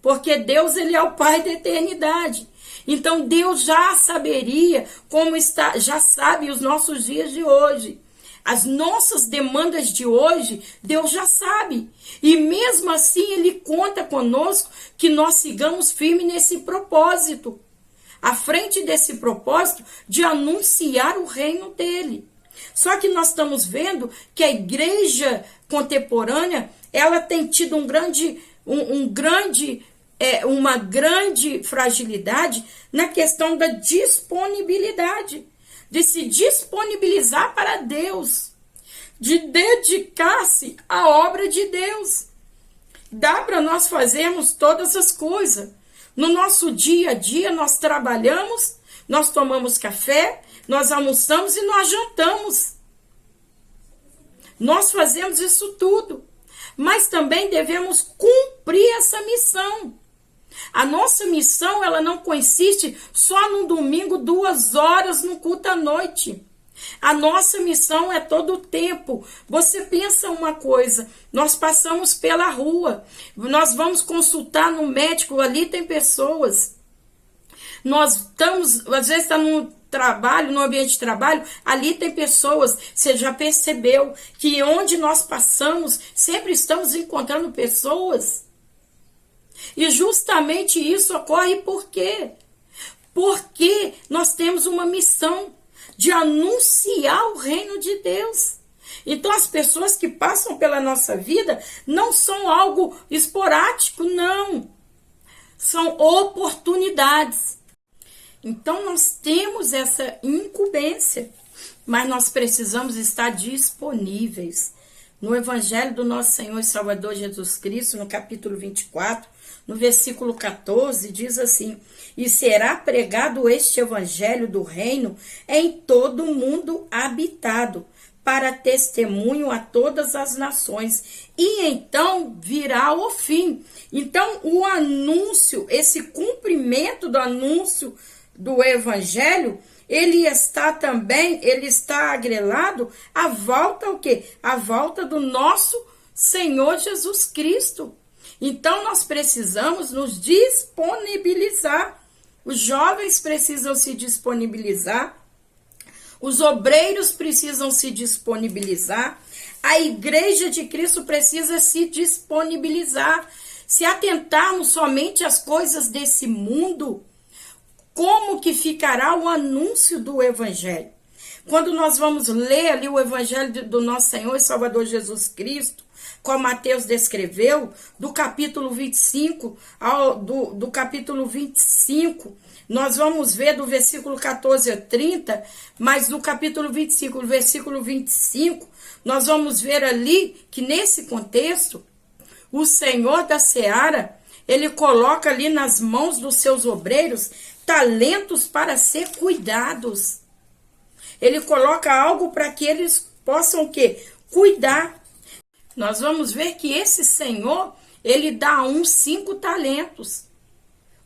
Porque Deus, ele é o Pai da eternidade. Então Deus já saberia como está, já sabe os nossos dias de hoje. As nossas demandas de hoje, Deus já sabe. E mesmo assim, ele conta conosco que nós sigamos firme nesse propósito. À frente desse propósito de anunciar o reino dele. Só que nós estamos vendo que a igreja contemporânea, ela tem tido uma grande fragilidade na questão da disponibilidade. De se disponibilizar para Deus, de dedicar-se à obra de Deus. Dá para nós fazermos todas as coisas. No nosso dia a dia, nós trabalhamos, nós tomamos café, nós almoçamos e nós jantamos. Nós fazemos isso tudo. Mas também devemos cumprir essa missão. A nossa missão, ela não consiste só no domingo, 2 horas no culto à noite. A nossa missão é todo o tempo. Você pensa uma coisa, nós passamos pela rua, nós vamos consultar no médico, ali tem pessoas. Nós estamos, às vezes está no trabalho, no ambiente de trabalho, ali tem pessoas. Você já percebeu que onde nós passamos, sempre estamos encontrando pessoas? E justamente isso ocorre por quê? Porque nós temos uma missão de anunciar o reino de Deus. Então as pessoas que passam pela nossa vida não são algo esporádico, não. São oportunidades. Então nós temos essa incumbência, mas nós precisamos estar disponíveis. No Evangelho do nosso Senhor e Salvador Jesus Cristo, no capítulo 24, no versículo 14, diz assim: e será pregado este evangelho do reino em todo o mundo habitado, para testemunho a todas as nações, e então virá o fim. Então o anúncio, esse cumprimento do anúncio do evangelho, ele está agrelado à volta o quê? À volta do nosso Senhor Jesus Cristo. Então nós precisamos nos disponibilizar. Os jovens precisam se disponibilizar. Os obreiros precisam se disponibilizar. A igreja de Cristo precisa se disponibilizar. Se atentarmos somente às coisas desse mundo, como que ficará o anúncio do Evangelho? Quando nós vamos ler ali o Evangelho do nosso Senhor e Salvador Jesus Cristo, como Mateus descreveu, do capítulo 25 do capítulo 25, nós vamos ver do versículo 14 a 30, mas no capítulo 25, no versículo 25, nós vamos ver ali que nesse contexto, o Senhor da Seara, ele coloca ali nas mãos dos seus obreiros talentos para ser cuidados. Ele coloca algo para que eles possam o quê? Cuidar. Nós vamos ver que esse Senhor, ele dá a um 5 talentos,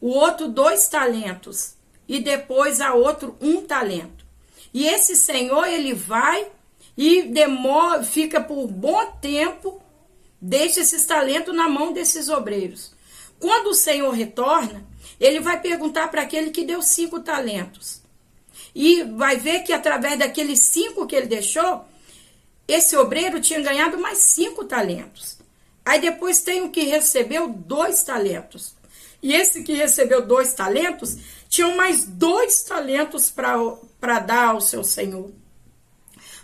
o outro 2 talentos e depois a outro 1 talento. E esse Senhor, ele vai e fica por bom tempo, deixa esses talentos na mão desses obreiros. Quando o Senhor retorna, ele vai perguntar para aquele que deu 5 talentos. E vai ver que através daqueles 5 que ele deixou, esse obreiro tinha ganhado mais 5 talentos. Aí depois tem o que recebeu 2 talentos. E esse que recebeu 2 talentos, tinha mais 2 talentos para dar ao seu senhor.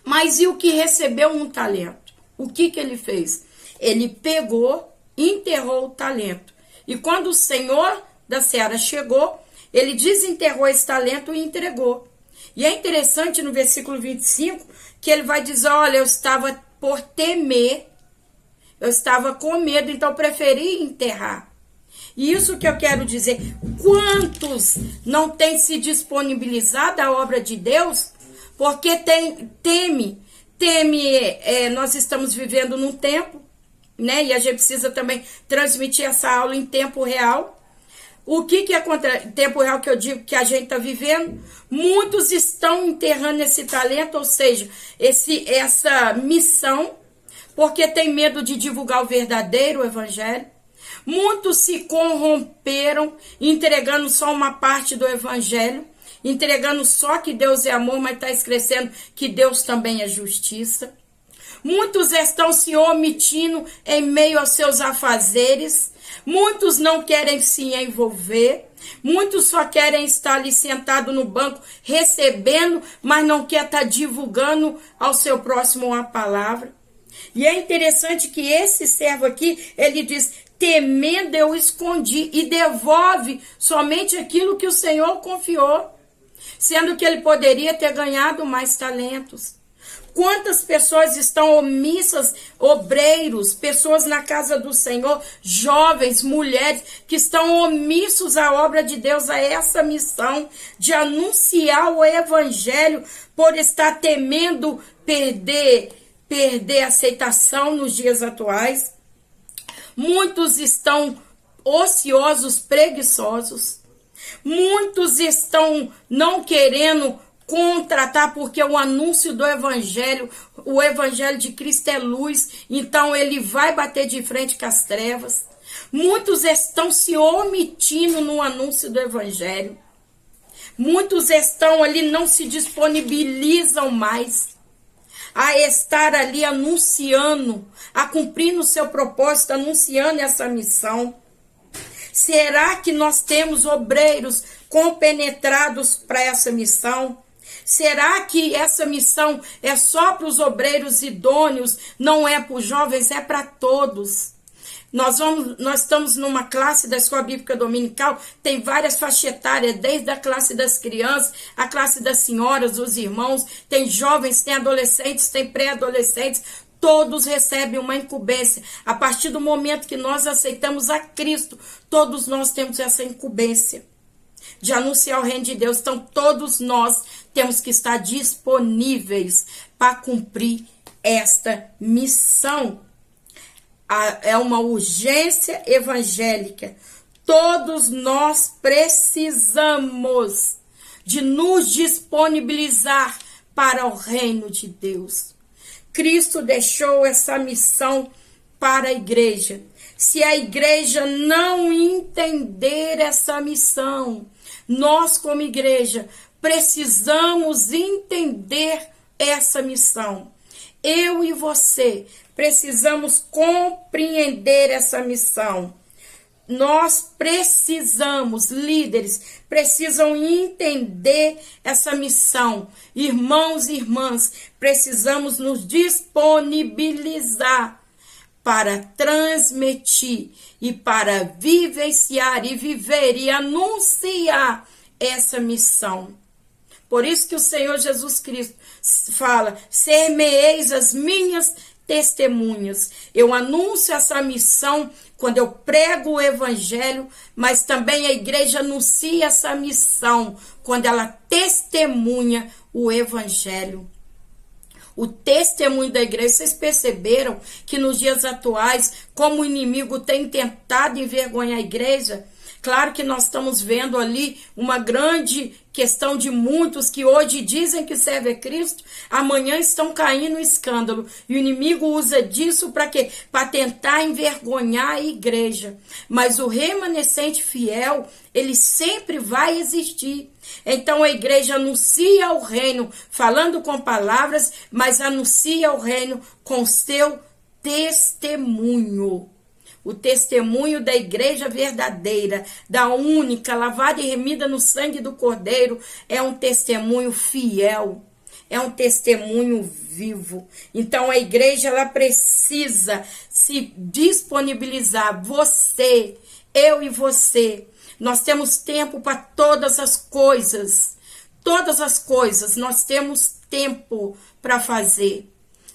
Mas e o que recebeu 1 talento? O que ele fez? Ele pegou, enterrou o talento. E quando o Senhor da Seara chegou, ele desenterrou esse talento e entregou. E é interessante no versículo 25, que ele vai dizer, olha, eu estava por temer, eu estava com medo, então eu preferi enterrar. E isso que eu quero dizer, quantos não têm se disponibilizado à obra de Deus, porque teme, nós estamos vivendo num tempo, né? E a gente precisa também transmitir essa aula em tempo real. O que é tempo real que eu digo que a gente está vivendo? Muitos estão enterrando esse talento, ou seja, essa missão, porque tem medo de divulgar o verdadeiro evangelho. Muitos se corromperam, entregando só uma parte do evangelho, entregando só que Deus é amor, mas está esquecendo que Deus também é justiça. Muitos estão se omitindo em meio aos seus afazeres. Muitos não querem se envolver. Muitos só querem estar ali sentado no banco, recebendo, mas não quer estar divulgando ao seu próximo a palavra. E é interessante que esse servo aqui, ele diz, temendo eu escondi, e devolve somente aquilo que o Senhor confiou, sendo que ele poderia ter ganhado mais talentos. Quantas pessoas estão omissas, obreiros, pessoas na casa do Senhor, jovens, mulheres, que estão omissos à obra de Deus, a essa missão de anunciar o evangelho, por estar temendo perder aceitação nos dias atuais. Muitos estão ociosos, preguiçosos. Muitos estão não querendo contratar, porque o anúncio do evangelho, o evangelho de Cristo é luz, então ele vai bater de frente com as trevas. Muitos estão se omitindo no anúncio do evangelho. Muitos estão ali, não se disponibilizam mais a estar ali anunciando, a cumprir o seu propósito, anunciando essa missão. Será que nós temos obreiros compenetrados para essa missão? Será que essa missão é só para os obreiros idôneos, não é para os jovens, é para todos? Nós estamos numa classe da Escola Bíblica Dominical, tem várias faixas etárias, desde a classe das crianças, a classe das senhoras, dos irmãos, tem jovens, tem adolescentes, tem pré-adolescentes, todos recebem uma incumbência. A partir do momento que nós aceitamos a Cristo, todos nós temos essa incumbência de anunciar o reino de Deus. Então, todos nós temos que estar disponíveis para cumprir esta missão. É uma urgência evangélica. Todos nós precisamos de nos disponibilizar para o reino de Deus. Cristo deixou essa missão para a igreja. Se a igreja não entender essa missão, nós como igreja precisamos entender essa missão. Eu e você precisamos compreender essa missão. Nós precisamos, líderes, precisam entender essa missão. Irmãos e irmãs, precisamos nos disponibilizar para transmitir e para vivenciar e viver e anunciar essa missão. Por isso que o Senhor Jesus Cristo fala: ser-me-eis as minhas testemunhas. Eu anuncio essa missão quando eu prego o evangelho, mas também a igreja anuncia essa missão quando ela testemunha o evangelho. O testemunho da igreja, vocês perceberam que nos dias atuais, como o inimigo tem tentado envergonhar a igreja? Claro que nós estamos vendo ali uma grande questão de muitos que hoje dizem que servem a Cristo, amanhã estão caindo no escândalo. E o inimigo usa disso para quê? Para tentar envergonhar a igreja. Mas o remanescente fiel, ele sempre vai existir. Então a igreja anuncia o reino, falando com palavras, mas anuncia o reino com seu testemunho. O testemunho da igreja verdadeira, da única, lavada e remida no sangue do Cordeiro, é um testemunho fiel, é um testemunho vivo. Então a igreja, ela precisa se disponibilizar. Você, eu e você, nós temos tempo para todas as coisas. Todas as coisas nós temos tempo para fazer.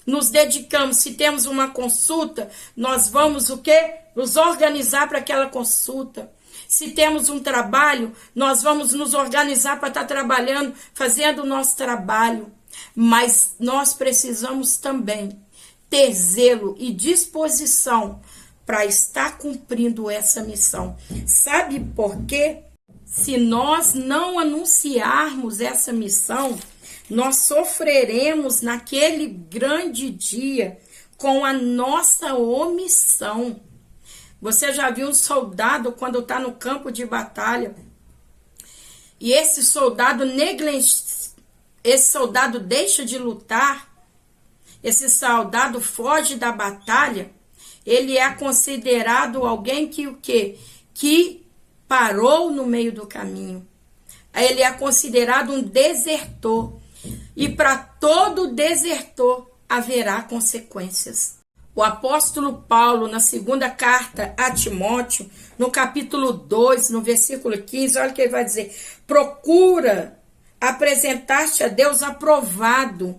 Nos dedicamos, se temos uma consulta, nós vamos o quê? Nos organizar para aquela consulta. Se temos um trabalho, nós vamos nos organizar para estar trabalhando, fazendo o nosso trabalho. Mas nós precisamos também ter zelo e disposição para estar cumprindo essa missão. Sabe por quê? Se nós não anunciarmos essa missão, nós sofreremos naquele grande dia com a nossa omissão. Você já viu um soldado quando está no campo de batalha? E esse soldado deixa de lutar, esse soldado foge da batalha, ele é considerado alguém que o quê? Que parou no meio do caminho. Ele é considerado um desertor. E para todo desertor haverá consequências. O apóstolo Paulo, na segunda carta a Timóteo, no capítulo 2, no versículo 15, olha o que ele vai dizer: procura apresentar-te a Deus aprovado,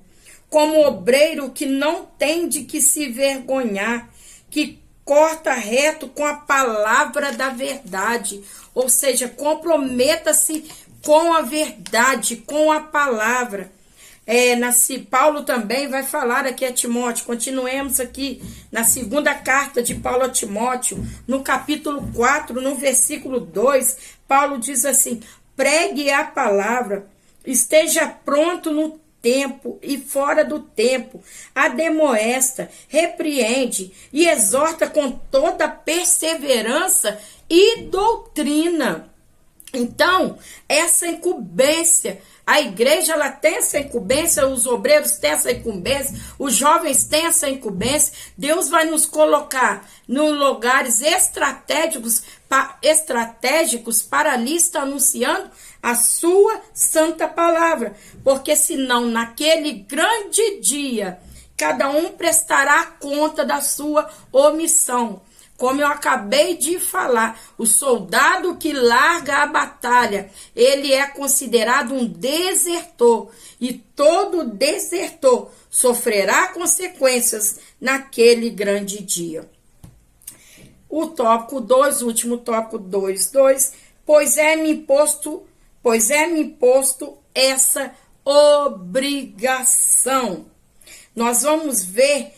como obreiro que não tem de que se vergonhar, que corta reto com a palavra da verdade. Ou seja, comprometa-se com a verdade, com a palavra. Paulo também vai falar aqui a Timóteo. Continuemos aqui na segunda carta de Paulo a Timóteo, no capítulo 4, no versículo 2, Paulo diz assim: pregue a palavra, esteja pronto no tempo e fora do tempo, ademoesta, repreende e exorta com toda perseverança e doutrina. Então, essa incumbência, a igreja ela tem essa incumbência, os obreiros têm essa incumbência, os jovens têm essa incumbência. Deus vai nos colocar nos lugares estratégicos para ali estar anunciando a sua santa palavra. Porque senão, naquele grande dia, cada um prestará conta da sua omissão. Como eu acabei de falar, o soldado que larga a batalha, ele é considerado um desertor. E todo desertor sofrerá consequências naquele grande dia. O tópico 2, o último tópico 2.2, pois é-me imposto essa obrigação. Nós vamos ver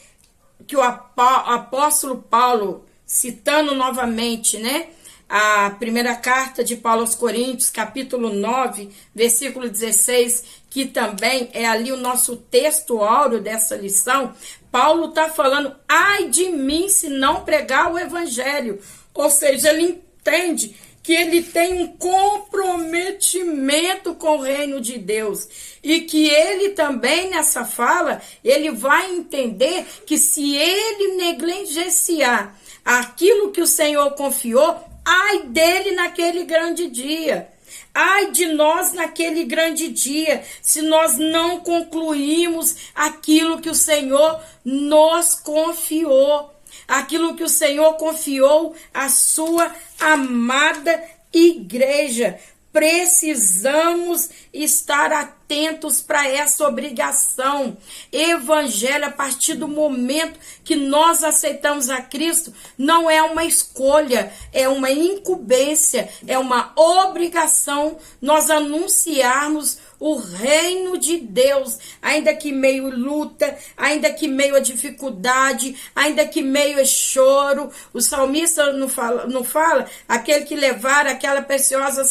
que o apóstolo Paulo, citando novamente, né, a primeira carta de Paulo aos Coríntios, capítulo 9, versículo 16, que também é ali o nosso texto áureo dessa lição, Paulo está falando, ai de mim se não pregar o evangelho. Ou seja, ele entende que ele tem um comprometimento com o reino de Deus. E que ele também, nessa fala, ele vai entender que se ele negligenciar aquilo que o Senhor confiou, ai dele naquele grande dia. Ai de nós naquele grande dia, se nós não concluímos aquilo que o Senhor nos confiou. Aquilo que o Senhor confiou à sua amada igreja. Precisamos estar atentos para essa obrigação. Evangelho, a partir do momento que nós aceitamos a Cristo, não é uma escolha, é uma incumbência, é uma obrigação nós anunciarmos o reino de Deus, ainda que meio luta, ainda que meio a dificuldade, ainda que meio a choro. O salmista não fala aquele que levar aquela preciosa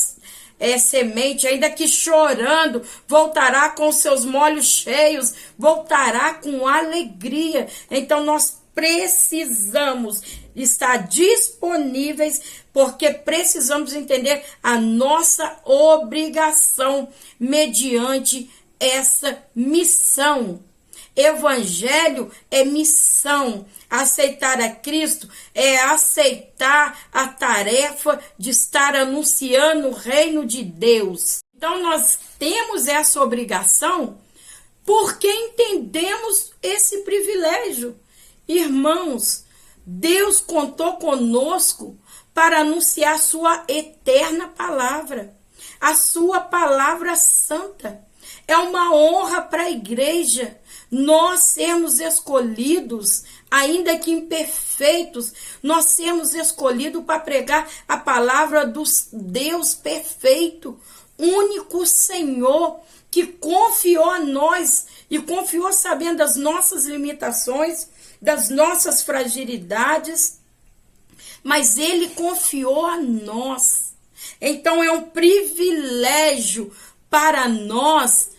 semente, ainda que chorando, voltará com seus molhos cheios, voltará com alegria. Então nós precisamos estar disponíveis, porque precisamos entender a nossa obrigação mediante essa missão. Evangelho é missão. Aceitar a Cristo é aceitar a tarefa de estar anunciando o reino de Deus. Então nós temos essa obrigação porque entendemos esse privilégio. Irmãos, Deus contou conosco para anunciar a sua eterna palavra, a sua palavra santa. É uma honra para a igreja nós sermos escolhidos, ainda que imperfeitos, nós sermos escolhidos para pregar a palavra do Deus perfeito, único Senhor, que confiou a nós e confiou sabendo das nossas limitações, das nossas fragilidades, mas Ele confiou a nós. Então é um privilégio para nós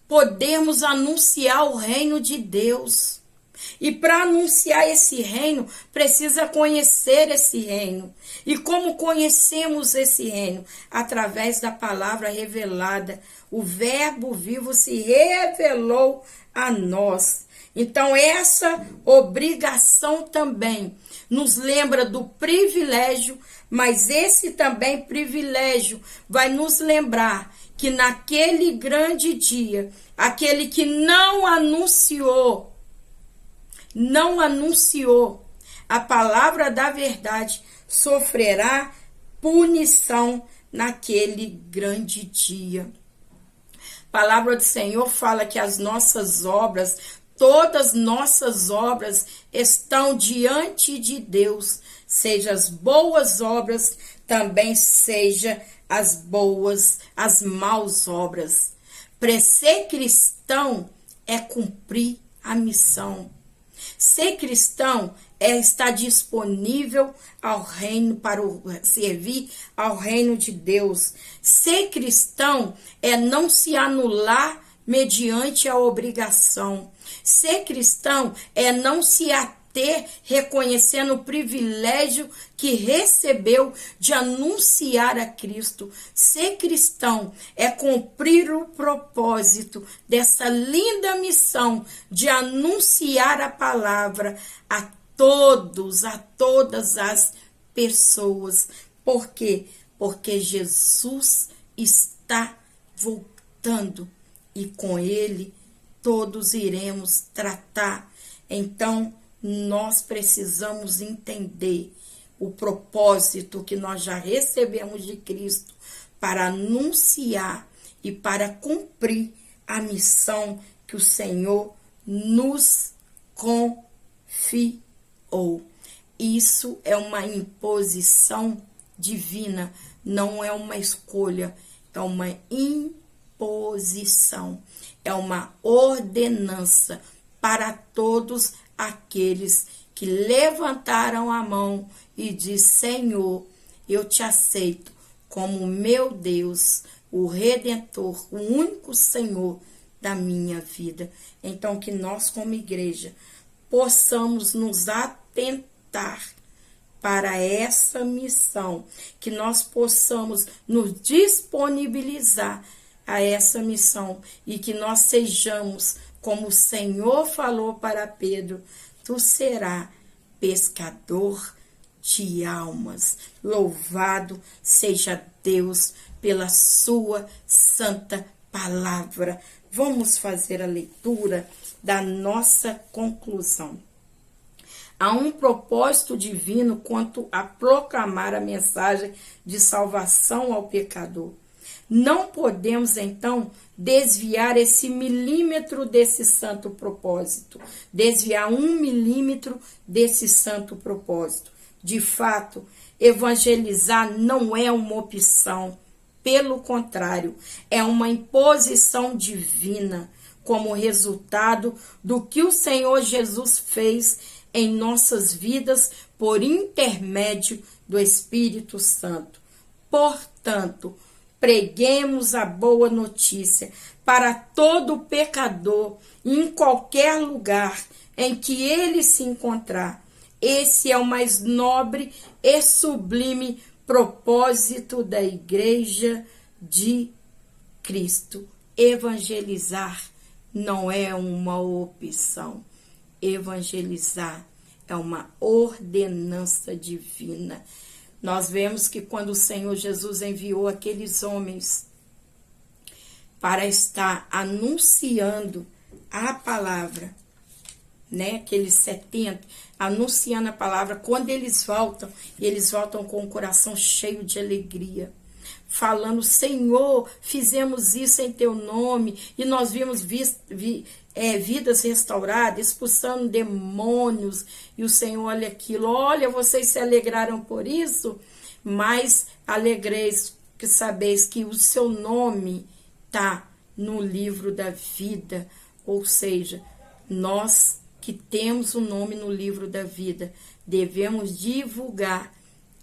podermos anunciar o reino de Deus. E para anunciar esse reino, precisa conhecer esse reino. E como conhecemos esse reino? Através da palavra revelada. O Verbo vivo se revelou a nós. Então essa obrigação também nos lembra do privilégio, mas esse também privilégio vai nos lembrar que naquele grande dia, aquele que não anunciou a palavra da verdade, sofrerá punição naquele grande dia. A palavra do Senhor fala que as nossas obras, todas nossas obras estão diante de Deus, seja as boas obras, também seja as maus obras. Para ser cristão é cumprir a missão. Ser cristão é estar disponível ao reino, para servir ao reino de Deus. Ser cristão é não se anular mediante a obrigação. Ser cristão é não se ater reconhecendo o privilégio que recebeu de anunciar a Cristo. Ser cristão é cumprir o propósito dessa linda missão de anunciar a palavra a todas as pessoas. Por quê? Porque Jesus está voltando e com ele todos iremos tratar. Então, nós precisamos entender o propósito que nós já recebemos de Cristo para anunciar e para cumprir a missão que o Senhor nos confiou. Isso é uma imposição divina, não é uma escolha, é uma imposição, é uma ordenança para todos aqueles que levantaram a mão e diz: Senhor, eu te aceito como meu Deus, o Redentor, o único Senhor da minha vida. Então, que nós, como igreja, possamos nos atentar para essa missão, que nós possamos nos disponibilizar a essa missão e que nós sejamos, como o Senhor falou para Pedro, tu serás pescador de almas. Louvado seja Deus pela sua santa palavra. Vamos fazer a leitura da nossa conclusão. Há um propósito divino quanto a proclamar a mensagem de salvação ao pecador. Não podemos, então, desviar esse milímetro desse santo propósito, desviar 1 milímetro desse santo propósito. De fato, evangelizar não é uma opção, pelo contrário, é uma imposição divina, como resultado do que o Senhor Jesus fez em nossas vidas por intermédio do Espírito Santo. Portanto, preguemos a boa notícia para todo pecador em qualquer lugar em que ele se encontrar. Esse é o mais nobre e sublime propósito da Igreja de Cristo. Evangelizar não é uma opção. Evangelizar é uma ordenança divina. Nós vemos que quando o Senhor Jesus enviou aqueles homens para estar anunciando a palavra, né? Aqueles 70, anunciando a palavra, quando eles voltam com o coração cheio de alegria, falando: Senhor, fizemos isso em teu nome, e nós vimos vidas restauradas, expulsando demônios, e o Senhor olha aquilo: olha, vocês se alegraram por isso, mas alegreis que sabeis que o seu nome está no livro da vida. Ou seja, nós que temos o nome no livro da vida, devemos divulgar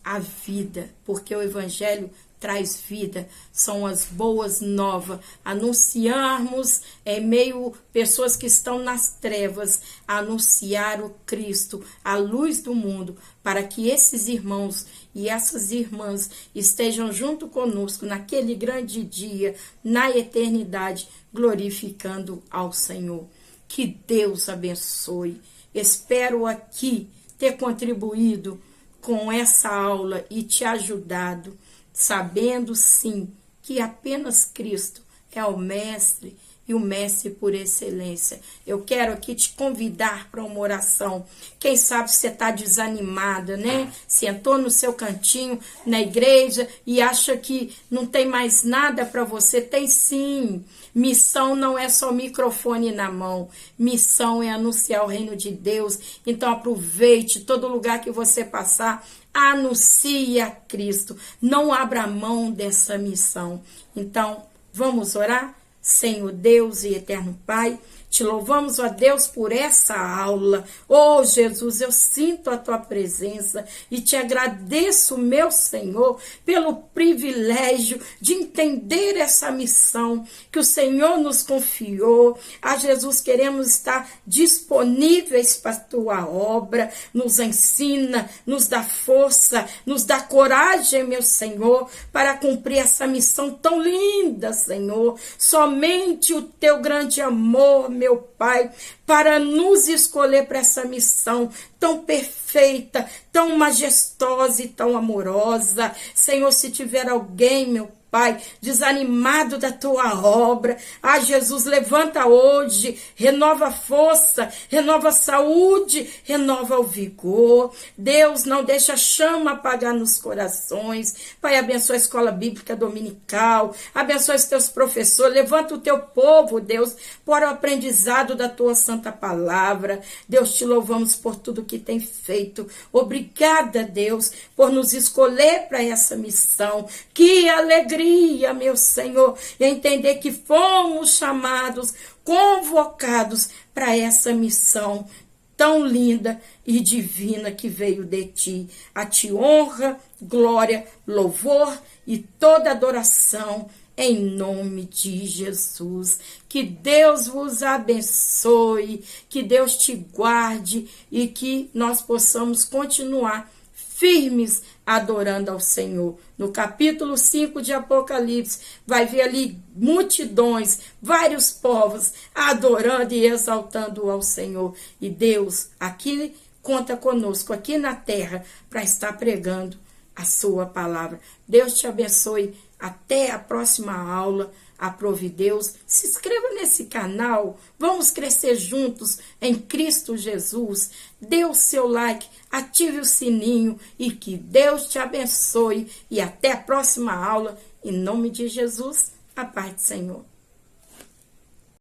a vida, porque o Evangelho traz vida, são as boas novas, anunciarmos em meio pessoas que estão nas trevas, anunciar o Cristo, a luz do mundo, para que esses irmãos e essas irmãs estejam junto conosco naquele grande dia, na eternidade, glorificando ao Senhor. Que Deus abençoe. Espero aqui ter contribuído com essa aula e te ajudado, sabendo sim que apenas Cristo é o mestre e o mestre por excelência. Eu quero aqui te convidar para uma oração. Quem sabe você está desanimada, né? Sentou no seu cantinho na igreja e acha que não tem mais nada para você. Tem sim. Missão não é só microfone na mão. Missão é anunciar o reino de Deus. Então aproveite todo lugar que você passar. Anuncie a Cristo. Não abra mão dessa missão. Então, vamos orar? Senhor Deus e eterno Pai, te louvamos, ó Deus, por essa aula. Oh, Jesus, eu sinto a tua presença e te agradeço, meu Senhor, pelo privilégio de entender essa missão que o Senhor nos confiou. Ah, Jesus, queremos estar disponíveis para a tua obra. Nos ensina, nos dá força, nos dá coragem, meu Senhor, para cumprir essa missão tão linda, Senhor. Somente o teu grande amor, meu Pai, para nos escolher para essa missão tão perfeita, tão majestosa e tão amorosa. Senhor, se tiver alguém, meu Pai, desanimado da tua obra, ah, Jesus, levanta hoje, renova a força, renova a saúde, renova o vigor. Deus, não deixa a chama apagar nos corações. Pai, abençoa a escola bíblica dominical, abençoa os teus professores, levanta o teu povo, Deus, para o aprendizado da tua santa palavra. Deus, te louvamos por tudo que tem feito. Obrigada, Deus, por nos escolher para essa missão. Que alegria, meu Senhor, e entender que fomos chamados, convocados para essa missão tão linda e divina que veio de ti. A ti honra, glória, louvor e toda adoração em nome de Jesus. Que Deus vos abençoe, que Deus te guarde e que nós possamos continuar firmes adorando ao Senhor. No capítulo 5 de Apocalipse, vai ver ali multidões, vários povos adorando e exaltando ao Senhor. E Deus aqui conta conosco, aqui na terra, para estar pregando a sua palavra. Deus te abençoe. Até a próxima aula. Aprove Deus. Se inscreva nesse canal. Vamos crescer juntos em Cristo Jesus. Dê o seu like, ative o sininho e que Deus te abençoe. E até a próxima aula. Em nome de Jesus, a paz do Senhor.